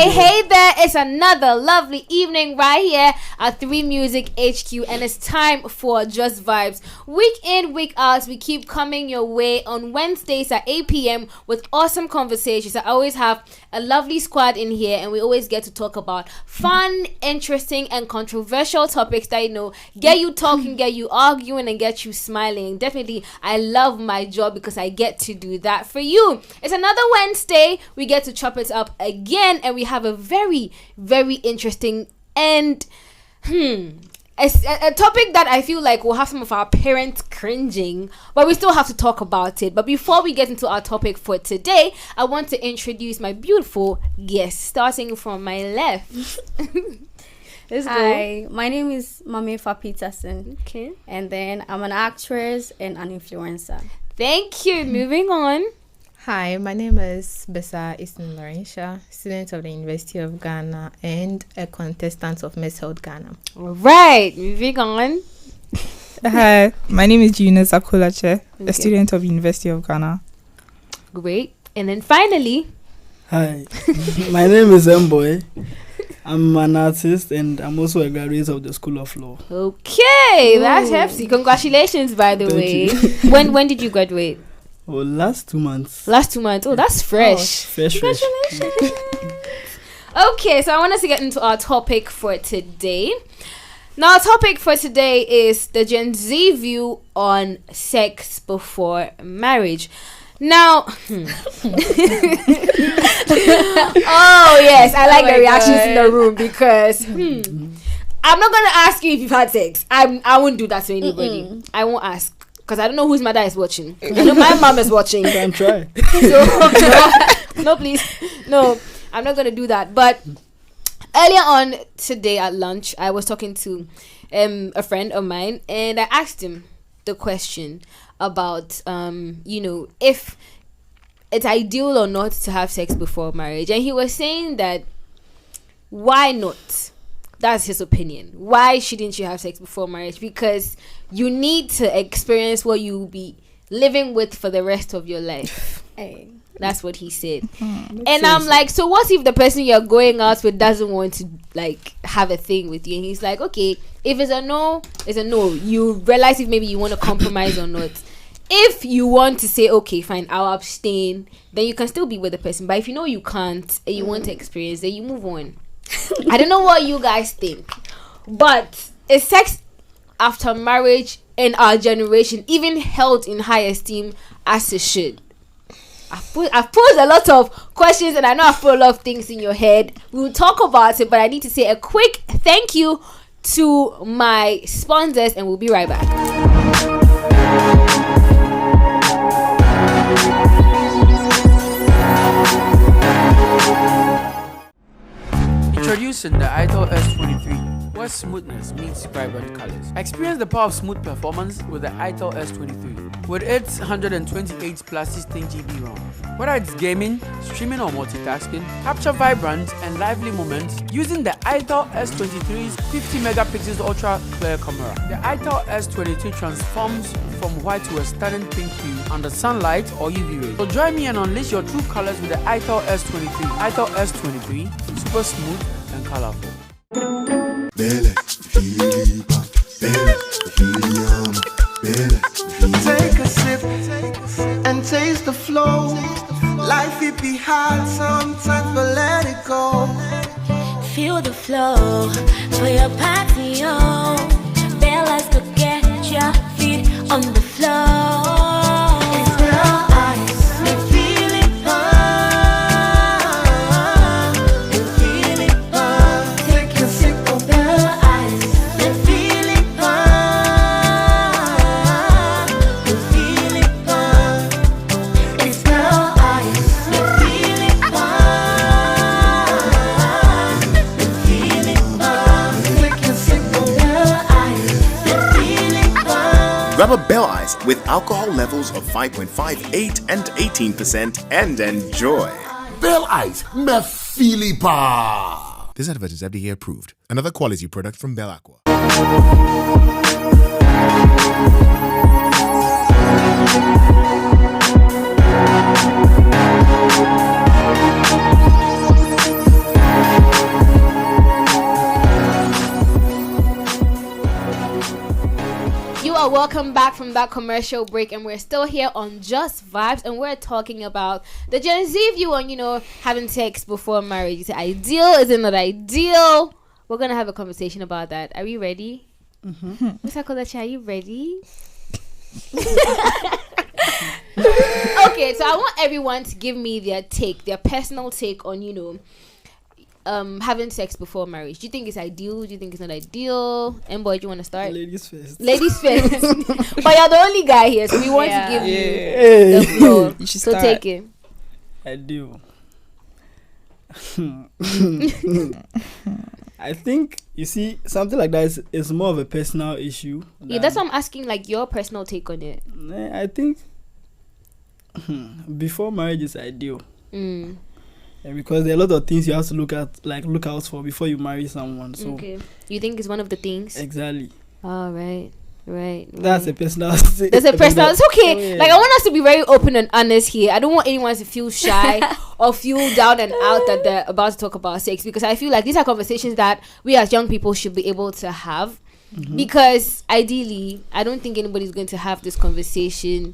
Hey there, it's another lovely evening right here at 3 Music HQ, and it's time for Just Vibes. Week in, week out, we keep coming your way on Wednesdays at 8 p.m. with awesome conversations. I always have a lovely squad in here, and we always get to talk about fun, interesting, and controversial topics that, get you talking, get you arguing, and get you smiling. Definitely, I love my job because I get to do that for you. It's another Wednesday. We get to chop it up again, and we have a very, very interesting and a topic that I feel like will have some of our parents cringing, but we still have to talk about it. But before we get into our topic for today, I want to introduce my beautiful guest, starting from my left. Hi, my name is Mamefa Peterson. Okay. And then I'm an actress and an influencer. Thank you. Moving on. Hi, my name is Bessa Easton Laurentia, student of the University of Ghana and a contestant of Miss Health Ghana. All right, moving on. Hi, my name is Eunice Akulache, a student of University of Ghana. Great. And then finally. Hi, my name is Mboy. I'm an artist and I'm also a graduate of the School of Law. Okay, that's hefty. Congratulations, by the way. When did you graduate? Oh, last 2 months. Oh, that's fresh. Fresh. Congratulations. Okay, so I want us to get into our topic for today. Now, our topic for today is the Gen Z view on sex before marriage. Now, oh yes, I like the reactions in the room because I'm not gonna ask you if you've had sex. I won't do that to anybody. I won't ask. Because I don't know whose mother is watching. I know my mom is watching. You can try. So, no, please. No, I'm not going to do that. But earlier on today at lunch, I was talking to a friend of mine. And I asked him the question about, if it's ideal or not to have sex before marriage. And he was saying that, why not? That's his opinion. Why shouldn't you have sex before marriage? Because you need to experience what you'll be living with for the rest of your life. Hey. That's what he said. And I'm like, so what if the person you're going out with doesn't want to have a thing with you? And he's like, okay, if it's a no, it's a no. You realize if maybe you want to compromise or not. If you want to say, okay, fine, I'll abstain, then you can still be with the person. But if you know you can't and you want to experience, then you move on. I don't know what you guys think, but is sex after marriage in our generation even held in high esteem as it should? I've posed a lot of questions, and I know I've put a lot of things in your head. We'll talk about it, but I need to say a quick thank you to my sponsors, and we'll be right back. Introducing the Idol S23, where smoothness meets vibrant colors. Experience the power of smooth performance with the Idol S23. With its 128 plus 16 GB ROM. Whether it's gaming, streaming or multitasking, capture vibrant and lively moments using the Idol S23's 50 megapixels ultra clear camera. The Idol S23 transforms from white to a stunning pink hue under sunlight or UV rays. So join me and unleash your true colors with the Idol S23. Idol S23, super smooth and colorful. Take a sip and taste the flow. Life it be hard sometimes, but let it go. Feel the flow for your patio. Bellas, go get your feet on the floor. Grab a Bell Ice with alcohol levels of 5.58 and 18% and enjoy. Bell Ice, me Philippa. This advert is FDA approved. Another quality product from Bell Aqua. You are welcome back from that commercial break, and we're still here on Just Vibes, and we're talking about the Gen Z view on, having sex before marriage. Is it ideal? Is it not ideal? We're gonna have a conversation about that. Are we ready? Mr. Kolachi, are you ready? Okay, so I want everyone to give me their personal take on, having sex before marriage. Do you think it's ideal? Do you think it's not ideal? Boy, do you want to start? Ladies first. Ladies first. But you're the only guy here, so we want to give you the floor. You should so start. take it. Ideal. I think, you see, something like that is more of a personal issue. Yeah, that's what I'm asking, like, your personal take on it. I think before marriage is ideal. And because there are a lot of things you have to look out for before you marry someone. So okay. You think it's one of the things? Exactly. Oh, right. That's a personal. That's a personal. It's okay. Oh, yeah. Like, I want us to be very open and honest here. I don't want anyone to feel shy or feel down and out that they're about to talk about sex, because I feel like these are conversations that we as young people should be able to have. Because ideally, I don't think anybody's going to have this conversation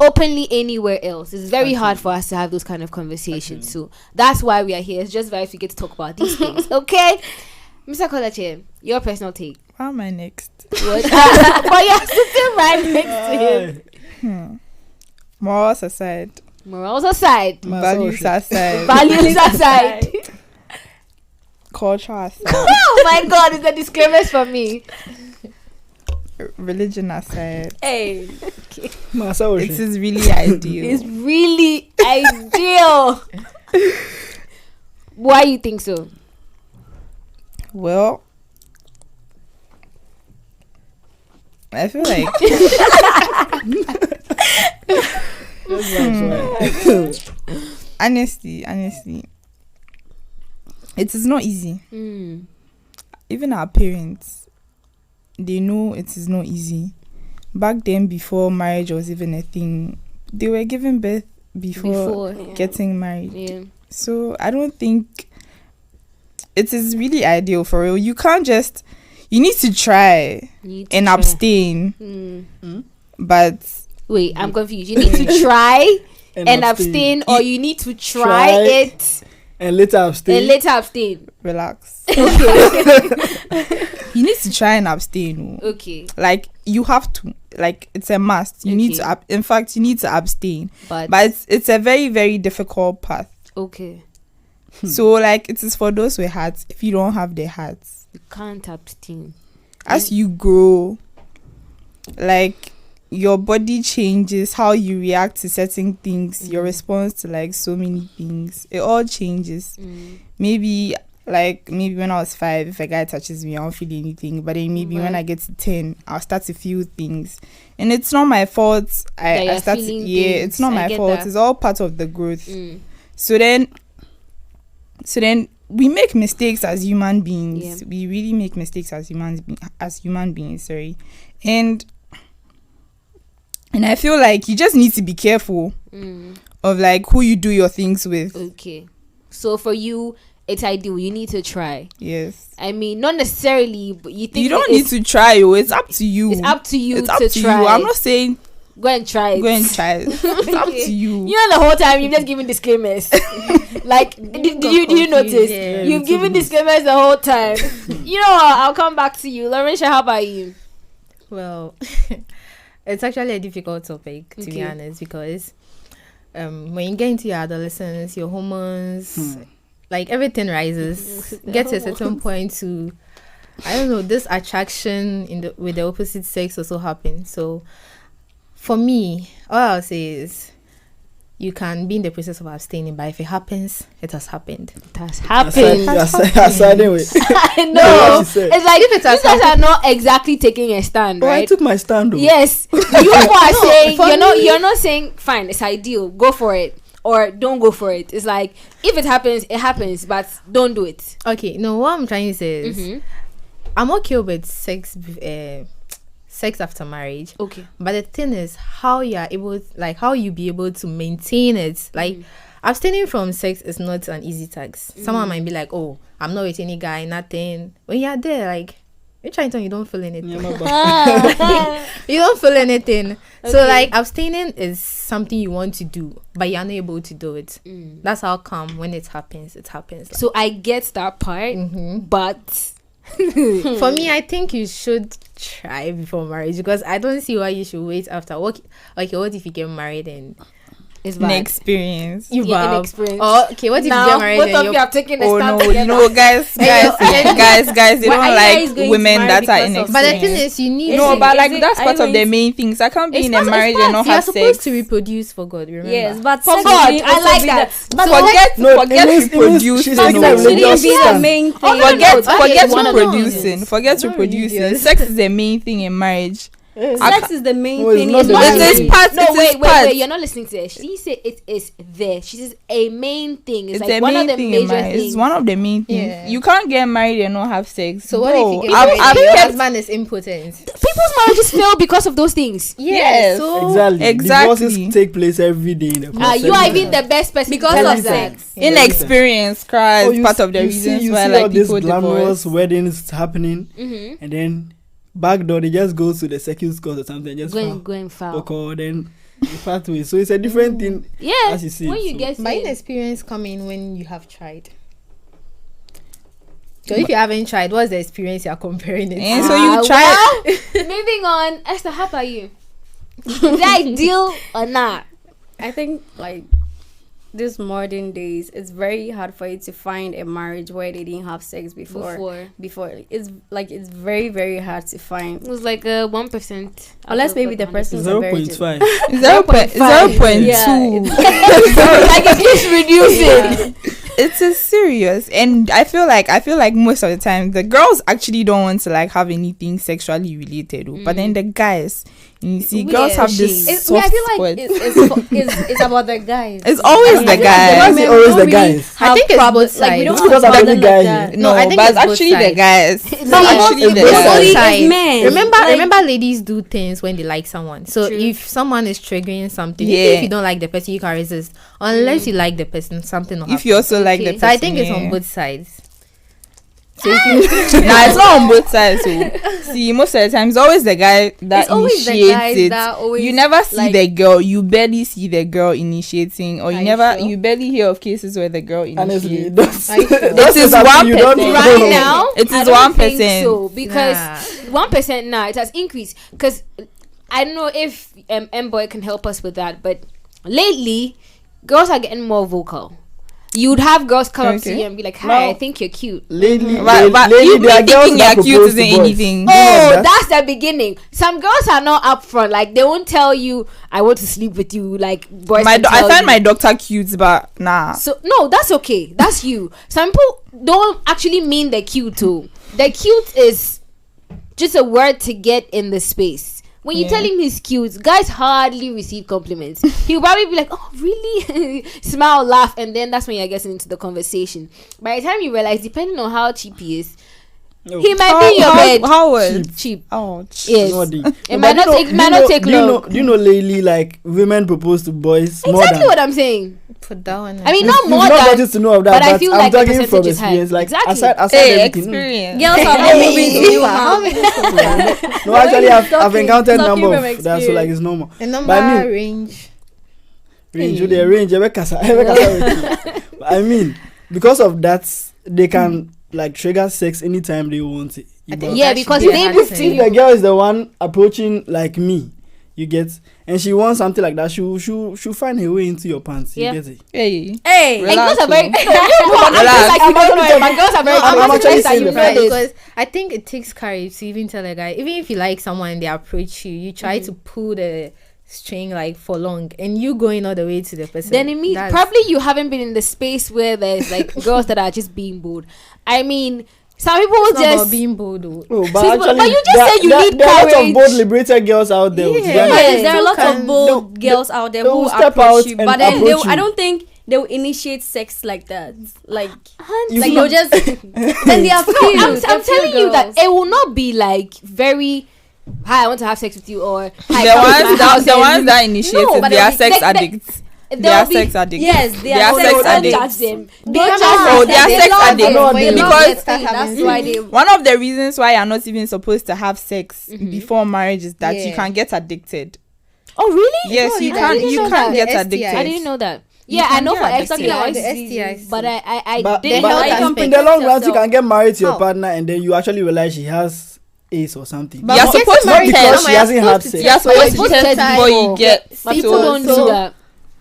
openly anywhere else. It's very hard for us to have those kind of conversations. So that's why we are here. It's just very we get to talk about these things. Okay, Mr. Kolache, your personal take. Why am I next? What? But you're sitting right next to him. Morals aside. Morals aside. Values aside. Values aside. Culture aside. Oh my God, it's the disclaimers for me. Religion aside. Hey. Okay. It is really ideal. It's really ideal. Why you think so? Well, I feel like honestly, it is not easy. Even our parents, they know it is not easy. Back then, before marriage was even a thing, they were giving birth before getting married. Yeah. So I don't think it is really ideal for real. You can't just, you need to try and abstain. But wait, I'm confused. You need to try and abstain, or you need to try it and later abstain. Relax. Okay. You need to try and abstain. Okay. Like, you have to. Like, it's a must. You need to. In fact, you need to abstain. But it's a very, very difficult path. Okay. So, like, it is for those with hearts. If you don't have the hearts, you can't abstain. As you grow, like, your body changes, how you react to certain things, your response to, like, so many things. It all changes. Maybe when I was 5, if a guy touches me, I don't feel anything. But then maybe when I get to 10, I'll start to feel things. And it's not my fault. It's not my fault. It's all part of the growth. So then we make mistakes as human beings. We really make mistakes as human beings, sorry. And I feel like you just need to be careful of, like, who you do your things with. Okay. So for you, it's ideal. You need to try. Yes. I mean, not necessarily, but you think you don't need to try. It's up to you. It's up to you it's up to try. You. I'm not saying go and try it. It's up to you. You know, the whole time you've just given disclaimers. Like, did you notice? Yeah, you've given disclaimers the whole time. You know what? I'll come back to you. Laurentia, how about you? Well, it's actually a difficult topic, to be honest, because when you get into your adolescence, your hormones, like, everything rises. Get to a certain point to, I don't know, this attraction with the opposite sex also happens. So for me, all I'll say is, you can be in the process of abstaining, but if it happens, it has happened. It has happened. Anyway. I know. It's like if you guys are not exactly taking a stand, right? I took my stand. Yes. You are saying you're not saying fine, it's ideal, go for it, or don't go for it. It's like if it happens, it happens, but don't do it. Okay, no, what I'm trying to say is I'm okay with sex after marriage. Okay. But the thing is how you are able how you be able to maintain it. Like abstaining from sex is not an easy task. Someone might be like, oh, I'm not with any guy, nothing. When you're there, like you're trying to you don't feel anything. You don't feel anything. Okay. So like abstaining is something you want to do, but you're not able to do it. That's how come when it happens, it happens. So I get that part, but for me, I think you should try before marriage, because I don't see why you should wait after. What if you get married and it's inexperience? Inexperience. Oh, okay. What if you get married both and of you are taking a stand no, together? guys, they don't like women that are inexperienced. But the thing is, you need that's part of the main things. I can't be in a marriage and not have sex. You're supposed to reproduce for God. Remember? Yes, but for God, I like that. Forget reproducing. Sex shouldn't be the main thing. Forget reproducing. Sex is the main thing in marriage. Sex is the main thing. Wait. You're not listening to it. She said it is there. She says a main thing. It's like one of the major things. It's one of the main things. Yeah. You can't get married and not have sex. So what if you get married and your husband is impotent? People's marriages fail because of those things. Yes. Exactly. Divorces take place every day in the process. You are even the best person because of sex. Inexperience cries part of the reasons why like people glamorous weddings happening, and then back door they just go to the circuit court or something, just go and foul. Then the pathway. So it's a different thing. Yeah. As you see. When you get by inexperience coming when you have tried. So if you haven't tried, what's the experience you're comparing it to? And so you try. Moving on, Esther, how about you? Is that ideal or not? I think like these modern days, it's very hard for you to find a marriage where they didn't have sex before. It's very, very hard to find. It was like 1%. Unless maybe the person's 0.5. 0.2. Yeah. Like it keeps reducing. Yeah. It's serious, and I feel like most of the time the girls actually don't want to like have anything sexually related, but then the guys, you see, girls have this soft I feel like it's about the guys. It's always the guys. It's always the guys. I think it's both sides. Like we don't because have I'm problem the guy like that. here. No, I think but it's it's actually both the guys. It's actually the It's guys. men. Remember, ladies do things when they like someone. So if someone is triggering something, even if you don't like the person, you can resist. Unless you like the person, something will happen. If you also like the person, so I think it's on both sides. So it's not on both sides. So see, most of the time it's always the guy that initiates it. You never see the girl. You barely see the girl initiating, or you barely hear of cases where the girl initiates. Honestly, it is 1% right now. It is 1%. So because 1% now it has increased. Because I don't know if M-Boy can help us with that, but lately girls are getting more vocal. You'd have girls come up to you and be like, "Hi, I think you're cute." Lately, you there are girls thinking that you're cute propose isn't to boys. anything. Oh, that's the beginning. Some girls are not upfront. Like they won't tell you, "I want to sleep with you." Like boys. I find my doctor cute, but nah. So no, that's okay. That's you. Some people don't actually mean they're cute too. The cute is just a word to get in the space. When you tell him he's cute, guys hardly receive compliments. He'll probably be like, "Oh, really?" Smile, laugh, and then that's when you're getting into the conversation. By the time you realize, depending on how cheap he is, he might be in your bed. How was cheap? Oh, yes. It might not take long. Do you know lately, like women propose to boys more exactly than what I'm saying. Put that one. I mean, not more you've not than. gotten to know of that, but I feel I'm like the talking from percentage is high. experience. Like Exactly. aside everything. Experience. Girls are not moving to you. No, actually, I've encountered number of that, so like it's normal. The number range. I mean, because of that, they can like trigger sex anytime they want it. Because they move to if the girl is the one approaching like me, you get, and she wants something like that, she'll find her way into your pants. You get it? Hey, and girls are very. I'm girls are very. I'm actually saying the fact. Because I think it takes courage to even tell a guy, even if you like someone and they approach you, you try to pull the string like for long, and you going all the way to the person, then it means probably you haven't been in the space where there's like girls that are just being bold. I mean, some people will just being bold. But you just said you need courage. There are a lot of bold liberated girls out there. Yes, there are a lot of bold girls out there who approach you, but then I don't think they'll initiate sex like that. Like they'll just then they are few. I'm telling you that it will not be like very. Hi, I want to have sex with you, or hi, the ones that initiate it, they are sex addicts. They are sex addicts. Yes, they are sex addicts. They are sex addicts. Because that's why they. One of the reasons why you're not even supposed to have sex before marriage is that you can get addicted. Oh really? Yes, you can't get addicted. I didn't know that. Yeah, I know for STIs, but I didn't know that. In the long run, you can get married to your partner and then you actually realize she has AIDS or something. But you're supposed to because she hasn't had sex. You're supposed to test before you get. People don't do that.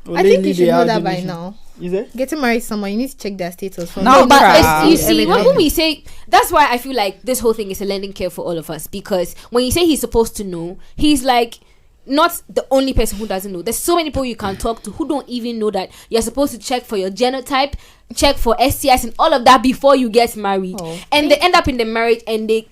I think you should know that by now. Is it? Getting married to someone, you need to check their status. No, but you see, when we say, that's why I feel like this whole thing is a learning curve for all of us, because when you say he's supposed to know, he's like not the only person who doesn't know. There's so many people you can talk to who don't even know that you're supposed to check for your genotype, check for STIs and all of that before you get married. And they end up in the marriage and they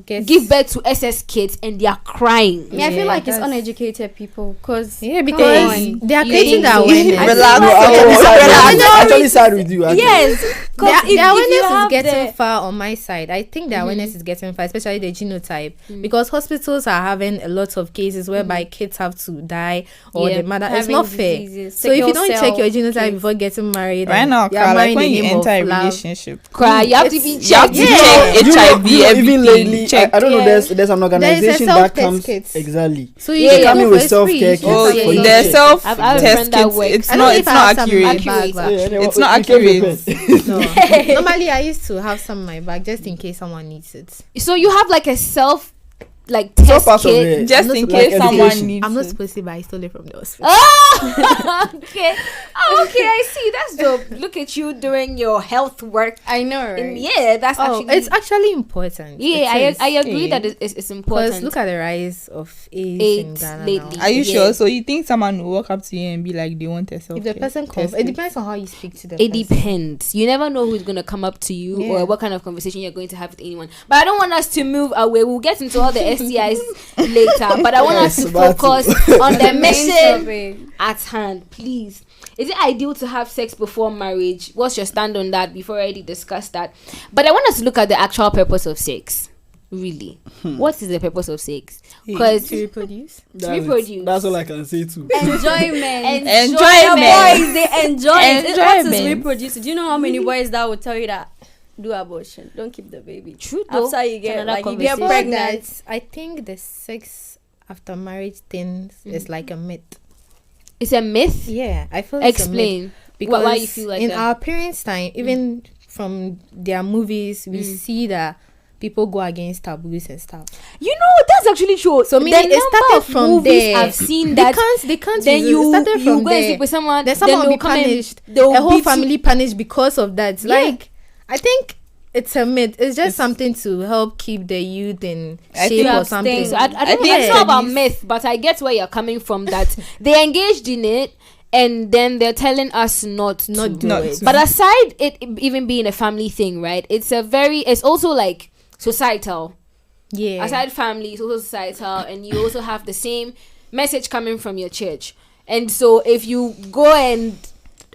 give birth to SS kids and they are crying. Yeah, I feel like it's uneducated people because they are creating that awareness. I'm actually sad with you. Yes, the awareness is getting far on my side. I think the awareness is getting far, especially the genotype, because hospitals are having a lot of cases whereby kids have to die or the mother. It's not fair. So if you don't check your genotype before getting married, right now, like when you enter a relationship, you have to be checked. HIV, even lately. I don't know. There's an organization that comes exactly. So you come in with self-care kits. The self-test kits. It's not accurate. It's not accurate. Normally, I used to have some in my bag just in case someone needs it. So you have like a test kit just in case someone needs. I'm not supposed to, but I stole it from the hospital. Okay, I see. That's dope. Look at you doing your health work. I know, right? That's it's actually important. Yeah, I agree that it's important. Because look at the rise of AIDS in Ghana lately. Now. Are you sure? So you think someone will walk up to you and be like, they want a self? If the person comes, it depends on how you speak to them. It depends. You never know who's gonna come up to you or what kind of conversation you're going to have with anyone. But I don't want us to move away. We'll get into all the STIs later. But I want us to focus on the mission at hand, please. Is it ideal to have sex before marriage? What's your stand on that? Before I already discussed that. But I want us to look at the actual purpose of sex. Really. What is the purpose of sex? Because to reproduce. That's all I can say too. Enjoyment. Boys, they enjoy it. What is reproduce? Do you know how many boys that will tell you that do abortion, don't keep the baby? True. After you get pregnant. I think the sex after marriage thing is like a myth. It's a myth? Yeah, I feel explain because why you feel like in that. our parents' time, even from their movies, we see that people go against taboos and stuff. You know, that's actually true. So meaning it started from there. I've seen that they can't. Then you started from go there. and sleep with someone. Then someone will be punished. A whole family punished because of that. Yeah. Like, I think it's a myth. It's just something to help keep the youth in shape or something. So I don't know about myth, but I get where you're coming from. That they engaged in it. And then they're telling us not to do it. But aside it even being a family thing, right? It's also like societal. Yeah. Aside family, it's also societal, and you also have the same message coming from your church. And so if you go and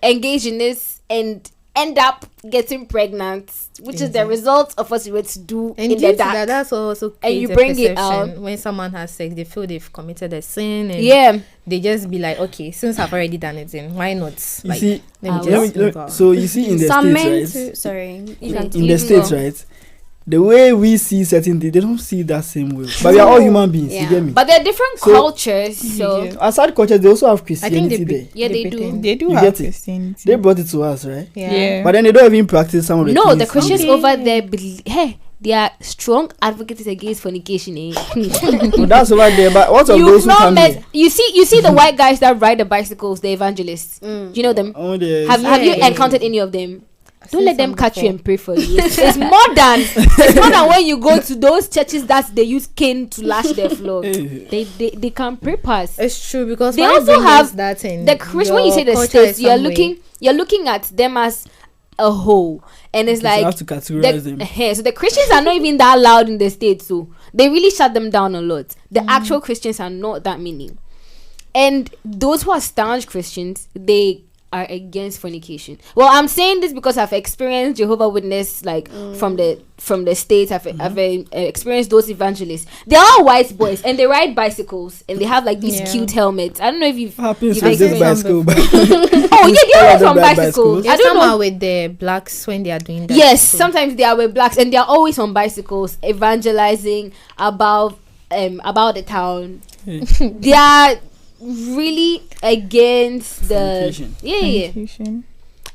engage in this and end up getting pregnant, which is the result of what you were to do and in the dark. That's also and you bring it out. When someone has sex, they feel they've committed a sin, and they just be like, okay, since I've already done it, then why not? You like, see, so you see in the States, right? In the States, right? The way we see certain things, they don't see that same way. But we are all human beings, you get me? But they're different cultures, so... Aside cultures, they also have Christianity there. Yeah, they do. They do have Christianity. They brought it to us, right? Yeah. But then they don't even practice some of the things. No, the Christians over there, they are strong advocates against fornication, eh? Well, that's over there, but what of those who come here? You see the white guys that ride the bicycles, the evangelists. Do you know them? Oh, have you encountered any of them? Don't let them catch you and pray for you. It's more than when you go to those churches that they use cane to lash their floor. They can pray past. It's true, because they also have that in the Christian. When you say the states, you're looking at them as a whole, and it's like you have to categorize them. So the Christians are not even that loud in the states, so they really shut them down a lot. The actual Christians are not that many, and those who are staunch Christians, they are against fornication. Well, I'm saying this because I've experienced Jehovah's Witness, like from the states. I've experienced those evangelists. They're all white boys and they ride bicycles and they have like these cute helmets. I don't know if you've this bicycle. Oh yeah, they're always on bicycles. I don't know with the blacks when they are doing that. Yes, sometimes they are with blacks and they are always on bicycles evangelizing about the town. They are really against the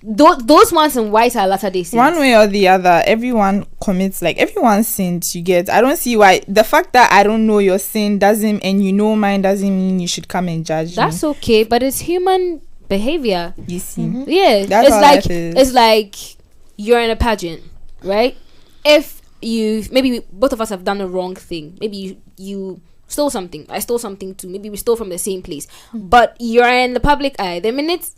those ones in white are Latter-day Saints. One way or the other, everyone commits, like everyone sins. You get. I don't see why the fact that I don't know your sin doesn't, and you know mine doesn't mean you should come and judge me. That's okay, but it's human behavior. You see, yeah, that's it's like you're in a pageant, right? If maybe both of us have done the wrong thing. Maybe you stole something. I stole something too. Maybe we stole from the same place. But you're in the public eye. The minute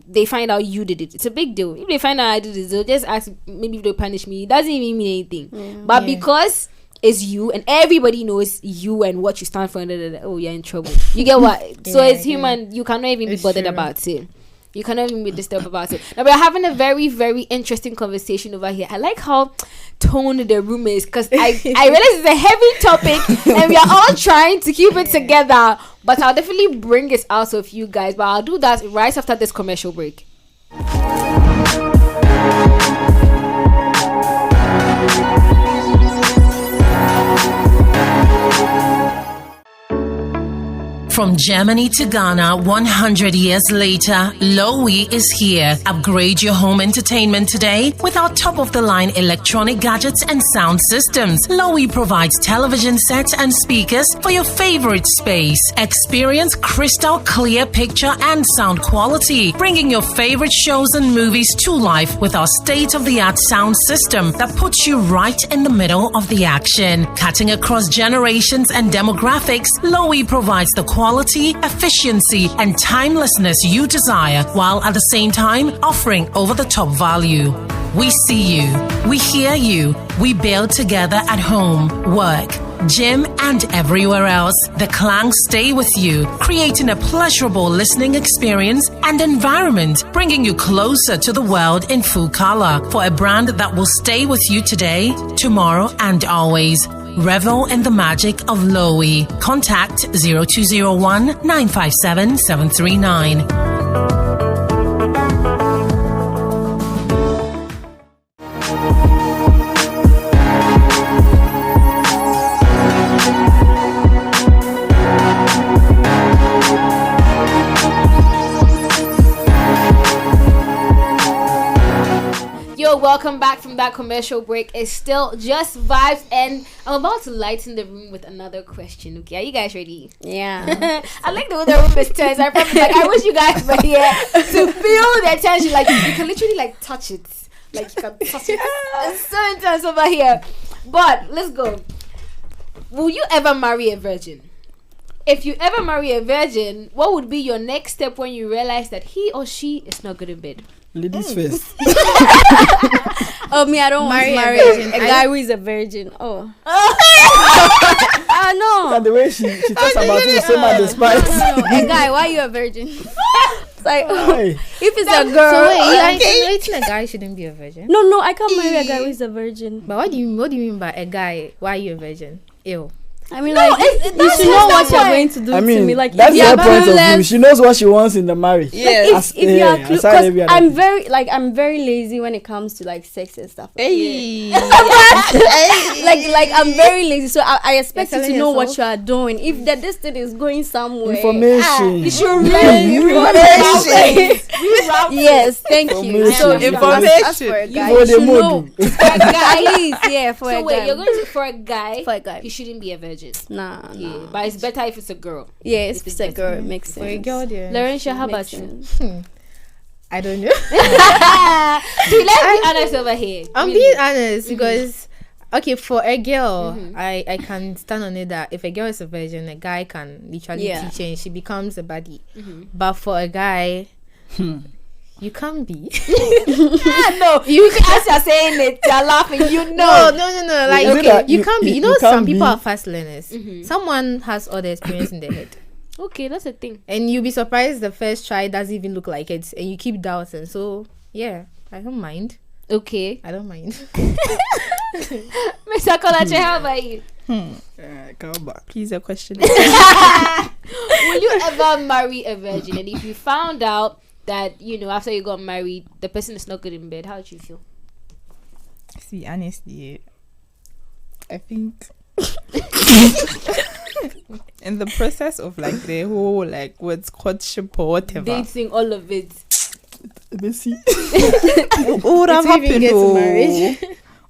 they find out you did it, it's a big deal. If they find out I did it, they'll just ask, maybe they'll punish me. It doesn't even mean anything. But because it's you and everybody knows you and what you stand for, oh, you're in trouble. You get what? So it's human. You cannot even be bothered about it. You cannot even be disturbed about it. Now we're having a very, very interesting conversation over here. I like how toned the room is, because I realize it's a heavy topic and we are all trying to keep it together. But I'll definitely bring it out of you guys. But I'll do that right after this commercial break. From Germany to Ghana, 100 years later, Lowy is here. Upgrade your home entertainment today with our top-of-the-line electronic gadgets and sound systems. Lowy provides television sets and speakers for your favorite space. Experience crystal clear picture and sound quality, bringing your favorite shows and movies to life with our state-of-the-art sound system that puts you right in the middle of the action. Cutting across generations and demographics, Lowy provides the quality, efficiency, and timelessness you desire, while at the same time offering over-the-top value. We see you, we hear you, we build together at home, work, gym, and everywhere else. The clangs stay with you, creating a pleasurable listening experience and environment, bringing you closer to the world in full color. For a brand that will stay with you today, tomorrow, and always. Revel in the magic of Lowy. Contact 0201 957 739. Welcome back from that commercial break. It's still just vibes, and I'm about to lighten the room with another question. Okay, are you guys ready? Yeah. I like the way the room is tense. I promise, like, I wish you guys were here to feel the tension. Like, you can literally like touch it. Like, you can touch it. It's so intense over here. But let's go. Will you ever marry a virgin? If you ever marry a virgin, what would be your next step when you realize that he or she is not good in bed? Ladies first. Oh, me, I don't want to marry a guy who is a virgin. Oh. No. And the way she talks about it, same as the spice. No. A guy, why are you a virgin? It's like, if it's a girl. So wait, you are insinuating a guy shouldn't be a virgin? No, I can't marry a guy who is a virgin. But what do you mean by a guy? Why are you a virgin? Ew. I mean, like, you should know what you're going to do to me. Like, that's her point of view. She knows what she wants in the marriage. Yes. If you are because I'm very lazy when it comes to like sex and stuff. Hey. like I'm very lazy, so I expect you to know what you are doing. If this thing is going somewhere, information. You should read information. Yes, thank you. So information. For a guy, you should know. For a guy, yeah. For a guy. Wait, you're going to for a guy. He shouldn't be a virgin. Nah. But it's better if it's a girl. Yeah, if it's a girl, it makes sense. For a girl, yeah. Laurentia, how about you? I don't know. See, let's be honest over here. I'm being honest because, okay, for a girl, I can stand on it that if a girl is a virgin, a guy can literally teach her and she becomes a baddie. But for a guy, you can't be. No, you as you're saying it, you're laughing. You know, no. Like, okay, you can't be. You know, some people are fast learners. Someone has all the experience in their head. Okay, that's a thing. And you'll be surprised the first try doesn't even look like it, and you keep doubting. So yeah, I don't mind. Okay, I don't mind. Mr. Kolache, how about you? Come back. Please, a question. Will you ever marry a virgin? And if you found out that, you know, after you got married, the person is not good in bed, how would you feel? See, honestly, I think in the process of like the whole like what's courtship or whatever, dating, all of it, what would have happened?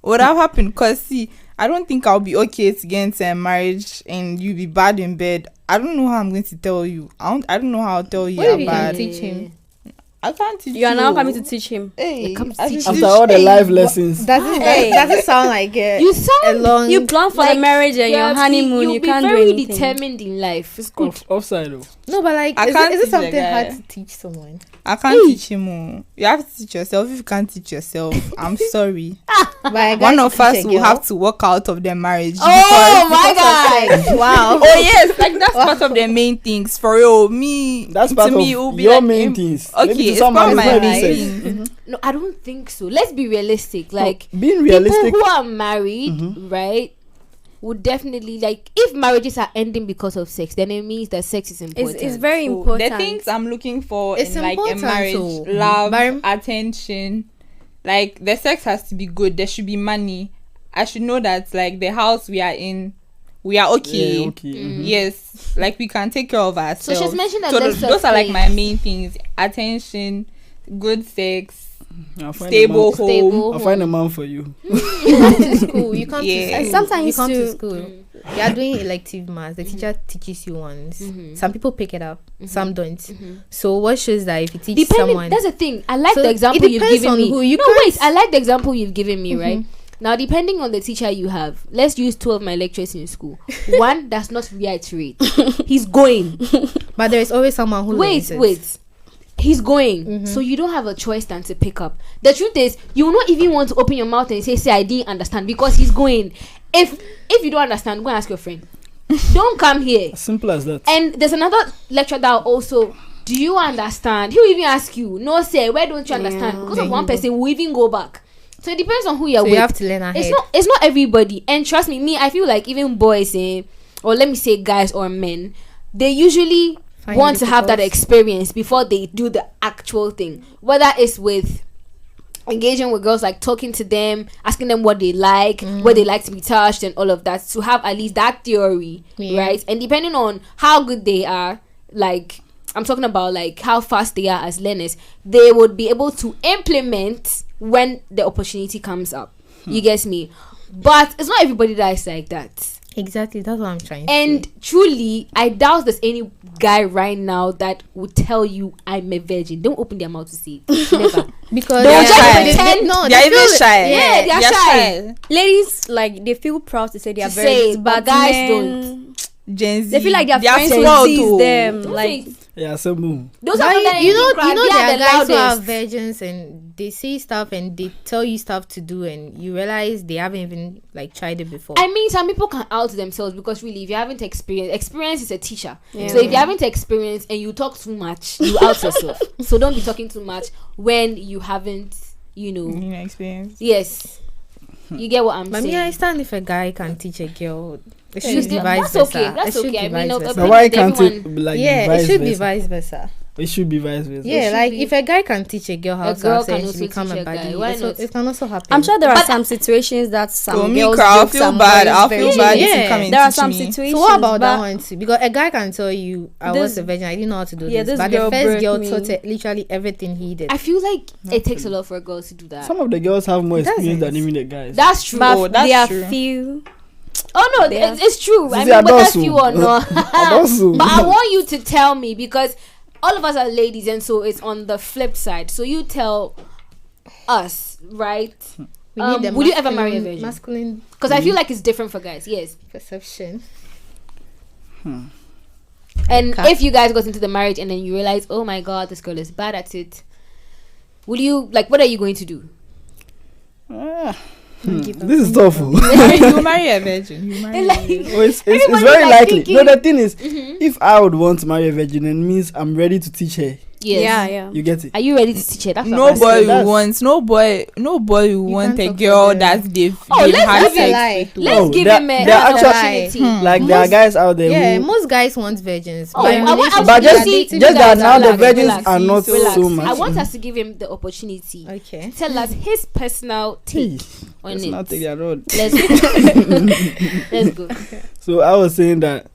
Would have happened? Cause see, I don't think I'll be okay to get into a marriage and you be bad in bed. I don't know how I'm going to tell you. I don't know how I'll tell you. What if you can teach him? I can't teach you. You are now coming to teach him. Hey, after all the life lessons. Doesn't sound like it. You sound long. You plan for the marriage and your honeymoon. You can't do anything. You'll be very determined in life. It's good. Offside though. No, but like, is it something hard to teach someone? I can't teach him. You have to teach yourself. If you can't teach yourself, I'm sorry. One of us will have to walk out of the marriage. Oh my God! Wow. Oh yes, like that's part of the main things for real. Me, that's part of your main things. Okay, it's not my main. No, I don't think so. Let's be realistic. Like, being realistic, people who are married, right, would definitely, like, if marriages are ending because of sex, then it means that sex is important. It's very important. The things I'm looking for it's in like a marriage, love, attention. Like, the sex has to be good. There should be money. I should know that like the house we are in, we are okay. Yes, like we can take care of ourselves. So she's mentioned that those are like my main things: attention, good sex, stable home. I'll find a man for you. You come to school. You come to school. Sometimes you come to school. You are doing elective maths. The teacher teaches you once. Some people pick it up. Some don't. So what shows that if you teach someone, that's the thing. I like the example you've given me. I like the example you've given me. Right now, depending on the teacher you have, let's use 2 of my lecturers in school. One does not reiterate. He's going, but there is always someone who wait. He's going, so you don't have a choice than to pick up. The truth is, you will not even want to open your mouth and say I didn't understand, because he's going. If you don't understand, go and ask your friend. Don't come here. Simple as that. And there's another lecturer that also, do you understand? He'll even ask you, no, say, where don't you understand? Because of one person will even go back. So it depends on who you're with. You have to learn ahead. It's not everybody. And trust me, I feel like even boys, or let me say guys or men, they usually want to have that experience before they do the actual thing. Whether it's with engaging with girls, like talking to them, asking them what they like, where they like to be touched, and all of that, to have at least that theory, right? And depending on how good they are, like I'm talking about like how fast they are as learners, they would be able to implement when the opportunity comes up. You get me? But it's not everybody that is like that. Exactly, that's what I'm trying to say. Truly, I doubt there's any guy right now that would tell you I'm a virgin. Don't open their mouth to say it. Never. Because they're shy. They're even shy. Yeah, they're shy. Ladies, like, they feel proud to say they are virgins, but guys don't. Gen Z, they feel like their friends will tease them. Like, yeah, so boom. Those are you know there are guys who are virgins and they say stuff and they tell you stuff to do and you realize they haven't even like tried it before. I mean, some people can out themselves because really, if you haven't experience is a teacher. So if you haven't experienced and you talk too much, you out yourself. So don't be talking too much when you haven't, experience. Yes, you get what I'm saying. But me, I stand if a guy can teach a girl. It should be vice versa. That's okay. I mean, why can't it be like it should be vice versa. It should be vice versa. Yeah, like if a guy can teach a girl how to have sex, become a baddie. Why not? It can also happen. I'm sure there are some situations that some girls I'll feel bad. Yeah, there are some situations. So what about that one too? Because a guy can tell you, I was a virgin, I didn't know how to do this. But the first girl taught literally everything he did. I feel like it takes a lot for a girl to do that. Some of the girls have more experience than even the guys. That's true. But there are few. Oh no, it's true. I mean, whether few or not. But I want you to tell me, because all of us are ladies, and so it's on the flip side. So you tell us, right? Would you ever marry a virgin? Masculine. Because I feel like it's different for guys. Yes. Perception. And if you guys got into the marriage and then you realize, oh my God, this girl is bad at it, will you, like, what are you going to do? This is tough. You marry a virgin. It's very likely. Thinking. No, the thing is, if I would want to marry a virgin, it means I'm ready to teach her. Yes. Yeah. You get it? Are you ready to teach her? That's no boy wants a girl that they've had sex with. Let's give him an opportunity. Like there are guys out there. Yeah, most guys want virgins. But just that now the virgins are not so much. I want us to give him the opportunity. Okay. Tell us his personal take on it. Not take their road. Let's go. So I was saying that.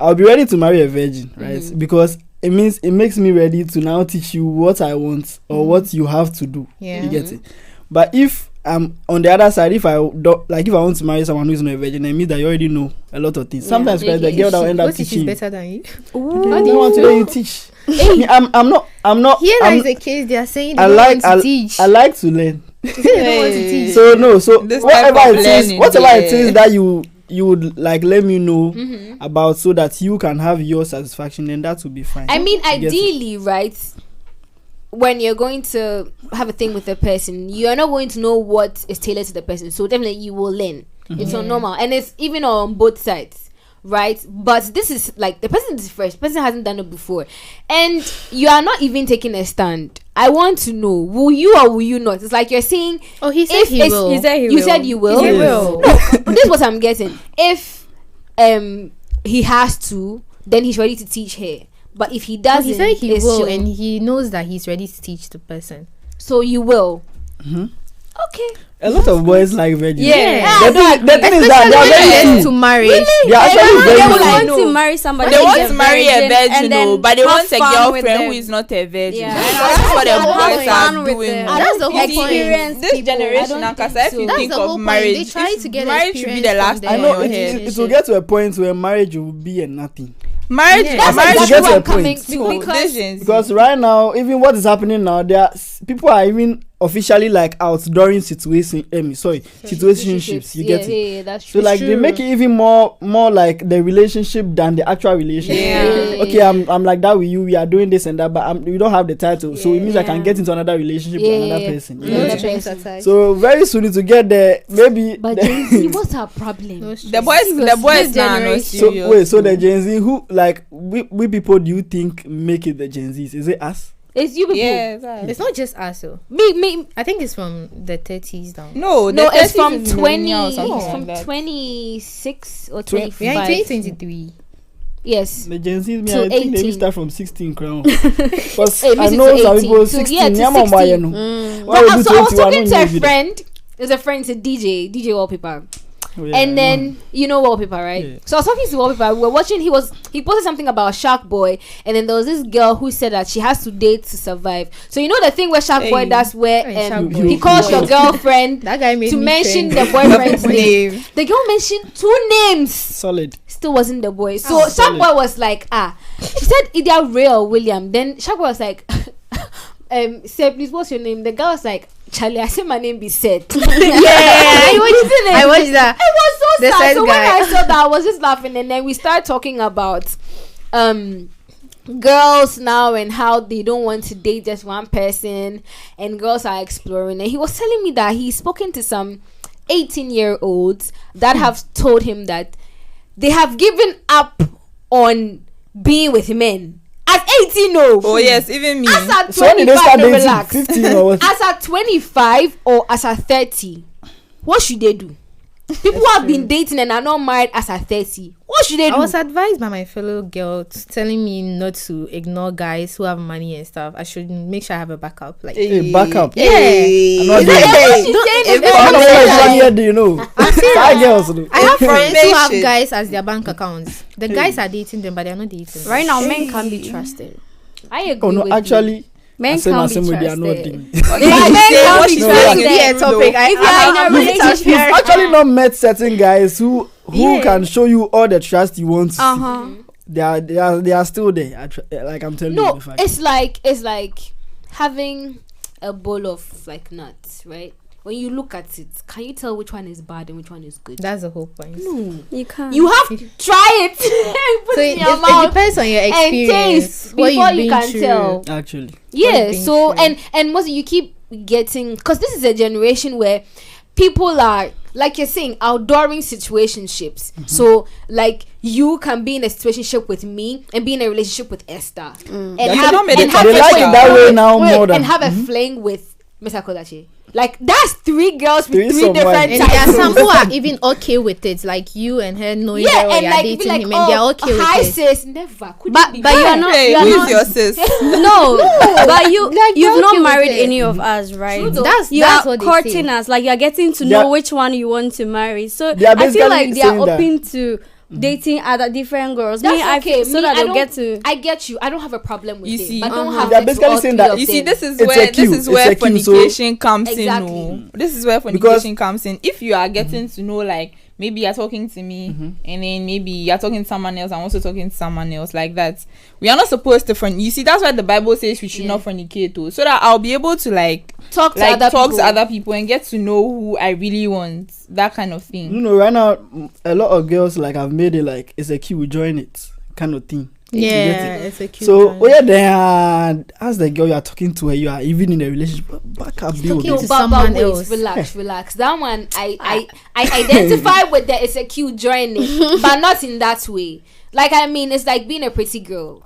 I'll be ready to marry a virgin, right? Because it makes me ready to now teach you what I want or what you have to do. Yeah. You get it? But if I'm on the other side, if I want to marry someone who's not a virgin, it means that you already know a lot of things. Sometimes the girl that will end up teaching. She's better than you. I don't want to let you teach. I'm not. Here is the case. They are saying I like to learn. They don't want to teach. So whatever it is that you would like let me know about, so that you can have your satisfaction, then that would be fine. I mean, ideally, right, when you're going to have a thing with a person, you're not going to know what is tailored to the person, so definitely you will learn. It's not normal, and it's even on both sides, right? But this is like the person is fresh, the person hasn't done it before, and you are not even taking a stand. I want to know, will you or will you not? It's like you're saying, he said he will. You said you will. He will. No, this is what I'm getting. If he has to, then he's ready to teach her. But if he doesn't, he said he will, and he knows that he's ready to teach the person. So you will. Okay. A lot of boys like virgins. Yeah. The thing is that they're ready to marry. Really? They actually they want to marry somebody. They want to marry a virgin, but they want a girlfriend who is not a virgin. Yeah. That's what the boys are doing. That's the whole point. This generation, because if you think of marriage, they try to get marriage should be the last thing I know on your head. it will get to a point where marriage will be a nothing. Marriage will get to a point. Because right now, even what is happening now, people are even officially like outdooring situationships. You get it? Yeah, that's true. So like they make it even more like the relationship than the actual relationship. Okay, I'm like that with you. We are doing this and that, but we don't have the title, so it means I can get into another relationship with another person. So very soon to get there, maybe. But Gen Z, what's our problem? The boys now. So the Gen Z who like we people, do you think make it the Gen Zs? Is it us? It's you people. Yeah, it's not just us. So. Me. I think it's from the 30s down. No, it's from 20. It's from 26 or 25. Yeah, 2023. Yes. The Gen Z, I think they start from 16 crown. Because I know some people 16. I was talking to a friend. There's a friend, it's a DJ Wallpaper. And then you know Wallpaper, right? So I was talking to Wallpaper. We were watching. He posted something about Shark Boy, and then there was this girl who said that she has to date to survive. So you know the thing where Shark Boy does, where he calls your girlfriend that guy made to mention the boyfriend's name. The girl mentioned 2 names. Solid. Still wasn't the boy. So Shark Boy was like, she said either Ray or William. Then Shark Boy was like, say please, what's your name? The girl was like, Charlie, I said my name be Seth. I watched that. It was so sad. So when I saw that, I was just laughing, and then we started talking about girls now and how they don't want to date just one person, and girls are exploring. And he was telling me that he's spoken to some 18-year-olds that have told him that they have given up on being with men. At 18, oh yes, even me. As at 25, no, relax. 15 or what? As at 25 or as at 30, what should they do? People who have been dating and are not married as at 30, what should they do? I was advised by my fellow girls telling me not to ignore guys who have money and stuff. I should make sure I have a backup. Like backup. Yeah. I'm not do you know? I have friends who have guys as their bank accounts. The guys are dating them, but they are not dating. Right now, men can't be trusted. I agree. Oh no, with actually. you. Men can't be trusted. Men can't be trusted. If you are in a relationship, you've actually not met certain guys who can show you all the trust you want. they are still there. Like I'm telling you. No, it's like having a bowl of like nuts, right? When you look at it, can you tell which one is bad and which one is good? That's the whole point. No, you can't. You have to try it. Put So it in your mouth. It depends on your experience. And taste what before you've you been can through. tell. Actually. Yeah. So and mostly you keep getting, because this is a generation where people are, like you're saying, outdooring situationships. So like you can be in a situationship with me and be in a relationship with Esther and have that way now more than and have a fling with Mr. Kodachi. Like that's three girls with three different and types. there are some who are even okay with it, like you and her knowing that you're dating him, and they're okay with hi it. Sis, never. But you're not. Hey, You're who's not. your sis? No, but you've not okay married with it. any of us, right? That's You are what they courting say. us, like you're getting to know which one you want to marry. So They are I feel basically like they are saying that. open to dating other different girls. That's I okay. feel so that I they'll get to. I get you. I don't have a problem with You it. see, but don't have They're sex with basically all saying three that- of You see, them. this is It's where a queue. It's a queue, so- fornication comes Exactly. in. This is where fornication comes in. If you are getting to know, like, maybe you're talking to me, and then maybe you're talking to someone else, I'm also talking to someone else, like that. We are not supposed to fornicate. You see, that's why the Bible says we should not fornicate too, so that I'll be able to talk to other people and get to know who I really want. That kind of thing. You know, right now a lot of girls like have made it like it's a queue, join it kind of thing. Yeah, it's a cute. So then as the girl you are talking to her, you are even in a relationship. Back up, deal with talking it. to but someone wait, else. relax. That one I identify with that it's a cute joining, but not in that way. Like I mean, it's like being a pretty girl.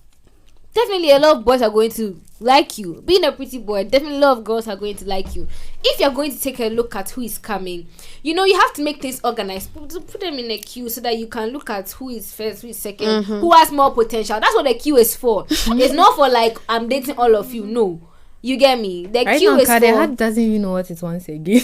Definitely a lot of boys are going to like you. Being a pretty boy, definitely a lot of girls are going to like you. If you're going to take a look at who is coming, you know, you have to make things organized. Put them in a queue so that you can look at who is first, who is second, who has more potential. That's what the queue is for. It's not for like I'm dating all of you. No. You get me? The Right queue now, is for... the heart doesn't even know what it wants again.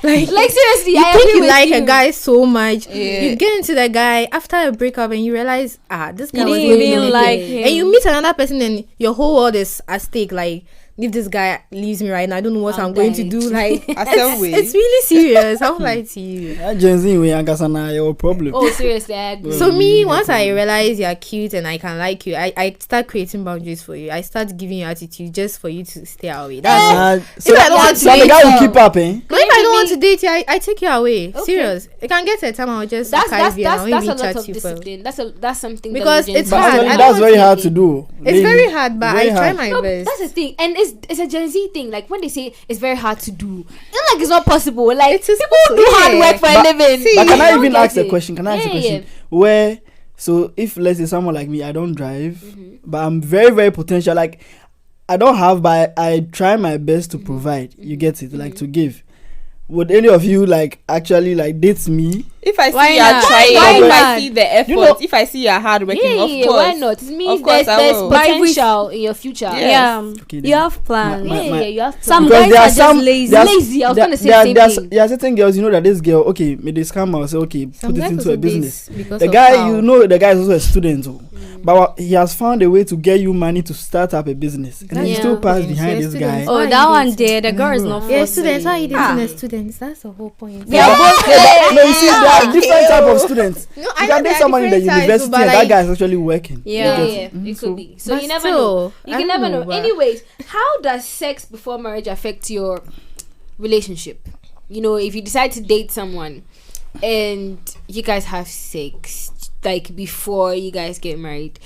like seriously, You I think agree you with like you. a guy so much, Yeah. you get into the guy after a breakup and you realize, this guy You was didn't really even good. like him. And you meet another person and your whole world is at stake. Like, if this guy leaves me right now, I don't know what I'm going to do. Like, it's really serious. I won't lie to you. Gen Z, we ain't got your problem. Oh, seriously, I agree. So me, once I realize you're cute and I can like you, I start creating boundaries for you. I start giving you attitude just for you to stay away. That's So if I don't want to the date guy you, will keep up, eh? but if I don't want to date you, I take you away. Serious. It can get to a time I'll just that's archive you and I'll a even lot chat of you for. discipline. That's something Because that we it's Gen Z hard. do. But I don't that's want very to hard date to do. It's very hard, but Very I try hard. my No, best. that's the thing, and it's a Gen Z thing. Like when they say it's very hard to do, it's not like it's not possible. Like It is people do possible, hard yeah. work for a living. But can I You even don't ask get a it. question? Can I ask a Yeah, question? yeah. Where, so if let's say someone like me, I don't drive, but I'm very, very potential. Like I don't have, but I try my best to provide. You get it? Like to give. Would any of you like actually like date me? If I Why see you're not? trying, Why if I not? see the effort, You know- if I see you're hardworking, Yeah, of yeah, course. why not? It means Of course I there's will. potential in your future. Yes. Yeah, Okay, you then. have plans. My- Yeah, you have Some Because guys there are are just some lazy. there are- Lazy, I was there- gonna say there- the same there's- thing. There are certain girls, you know that this girl, okay, may they scam or say, okay, Some put it guys into also a business. date because The of guy, how- you know, the guy is also a student, but he has found a way to get you money to start up a business, and then you Yeah. still pass Yeah, behind so this guy. students- Oh, Why that you one dating? there, the girl is not Yeah, forcing students. Why are you dating Ah. as students? That's the whole point. No, you see, there are different type of students. No, You I know can there date are someone in the different types, university, but and that like- guy is actually working. Yeah. Yeah, it could be. So But you never still, know. You I can don't never know. know, but- Anyways, how does sex before marriage affect your relationship? You know, if you decide to date someone and you guys have sex like before you guys get married,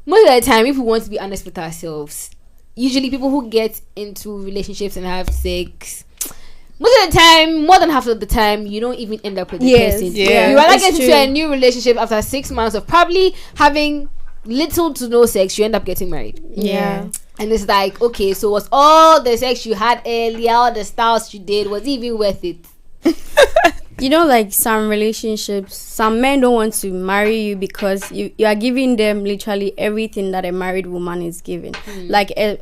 most of the time, if we want to be honest with ourselves, usually people who get into relationships and have sex, most of the time, more than half of the time, you don't even end up with the Yes, person. yeah, You rather it's get into true. a new relationship after 6 months of probably having little to no sex, you end up getting married. Yeah. And it's like, okay, so was all the sex you had earlier, all the styles you did, was it even worth it? You know, like some relationships, some men don't want to marry you because you are giving them literally everything that a married woman is giving. Like a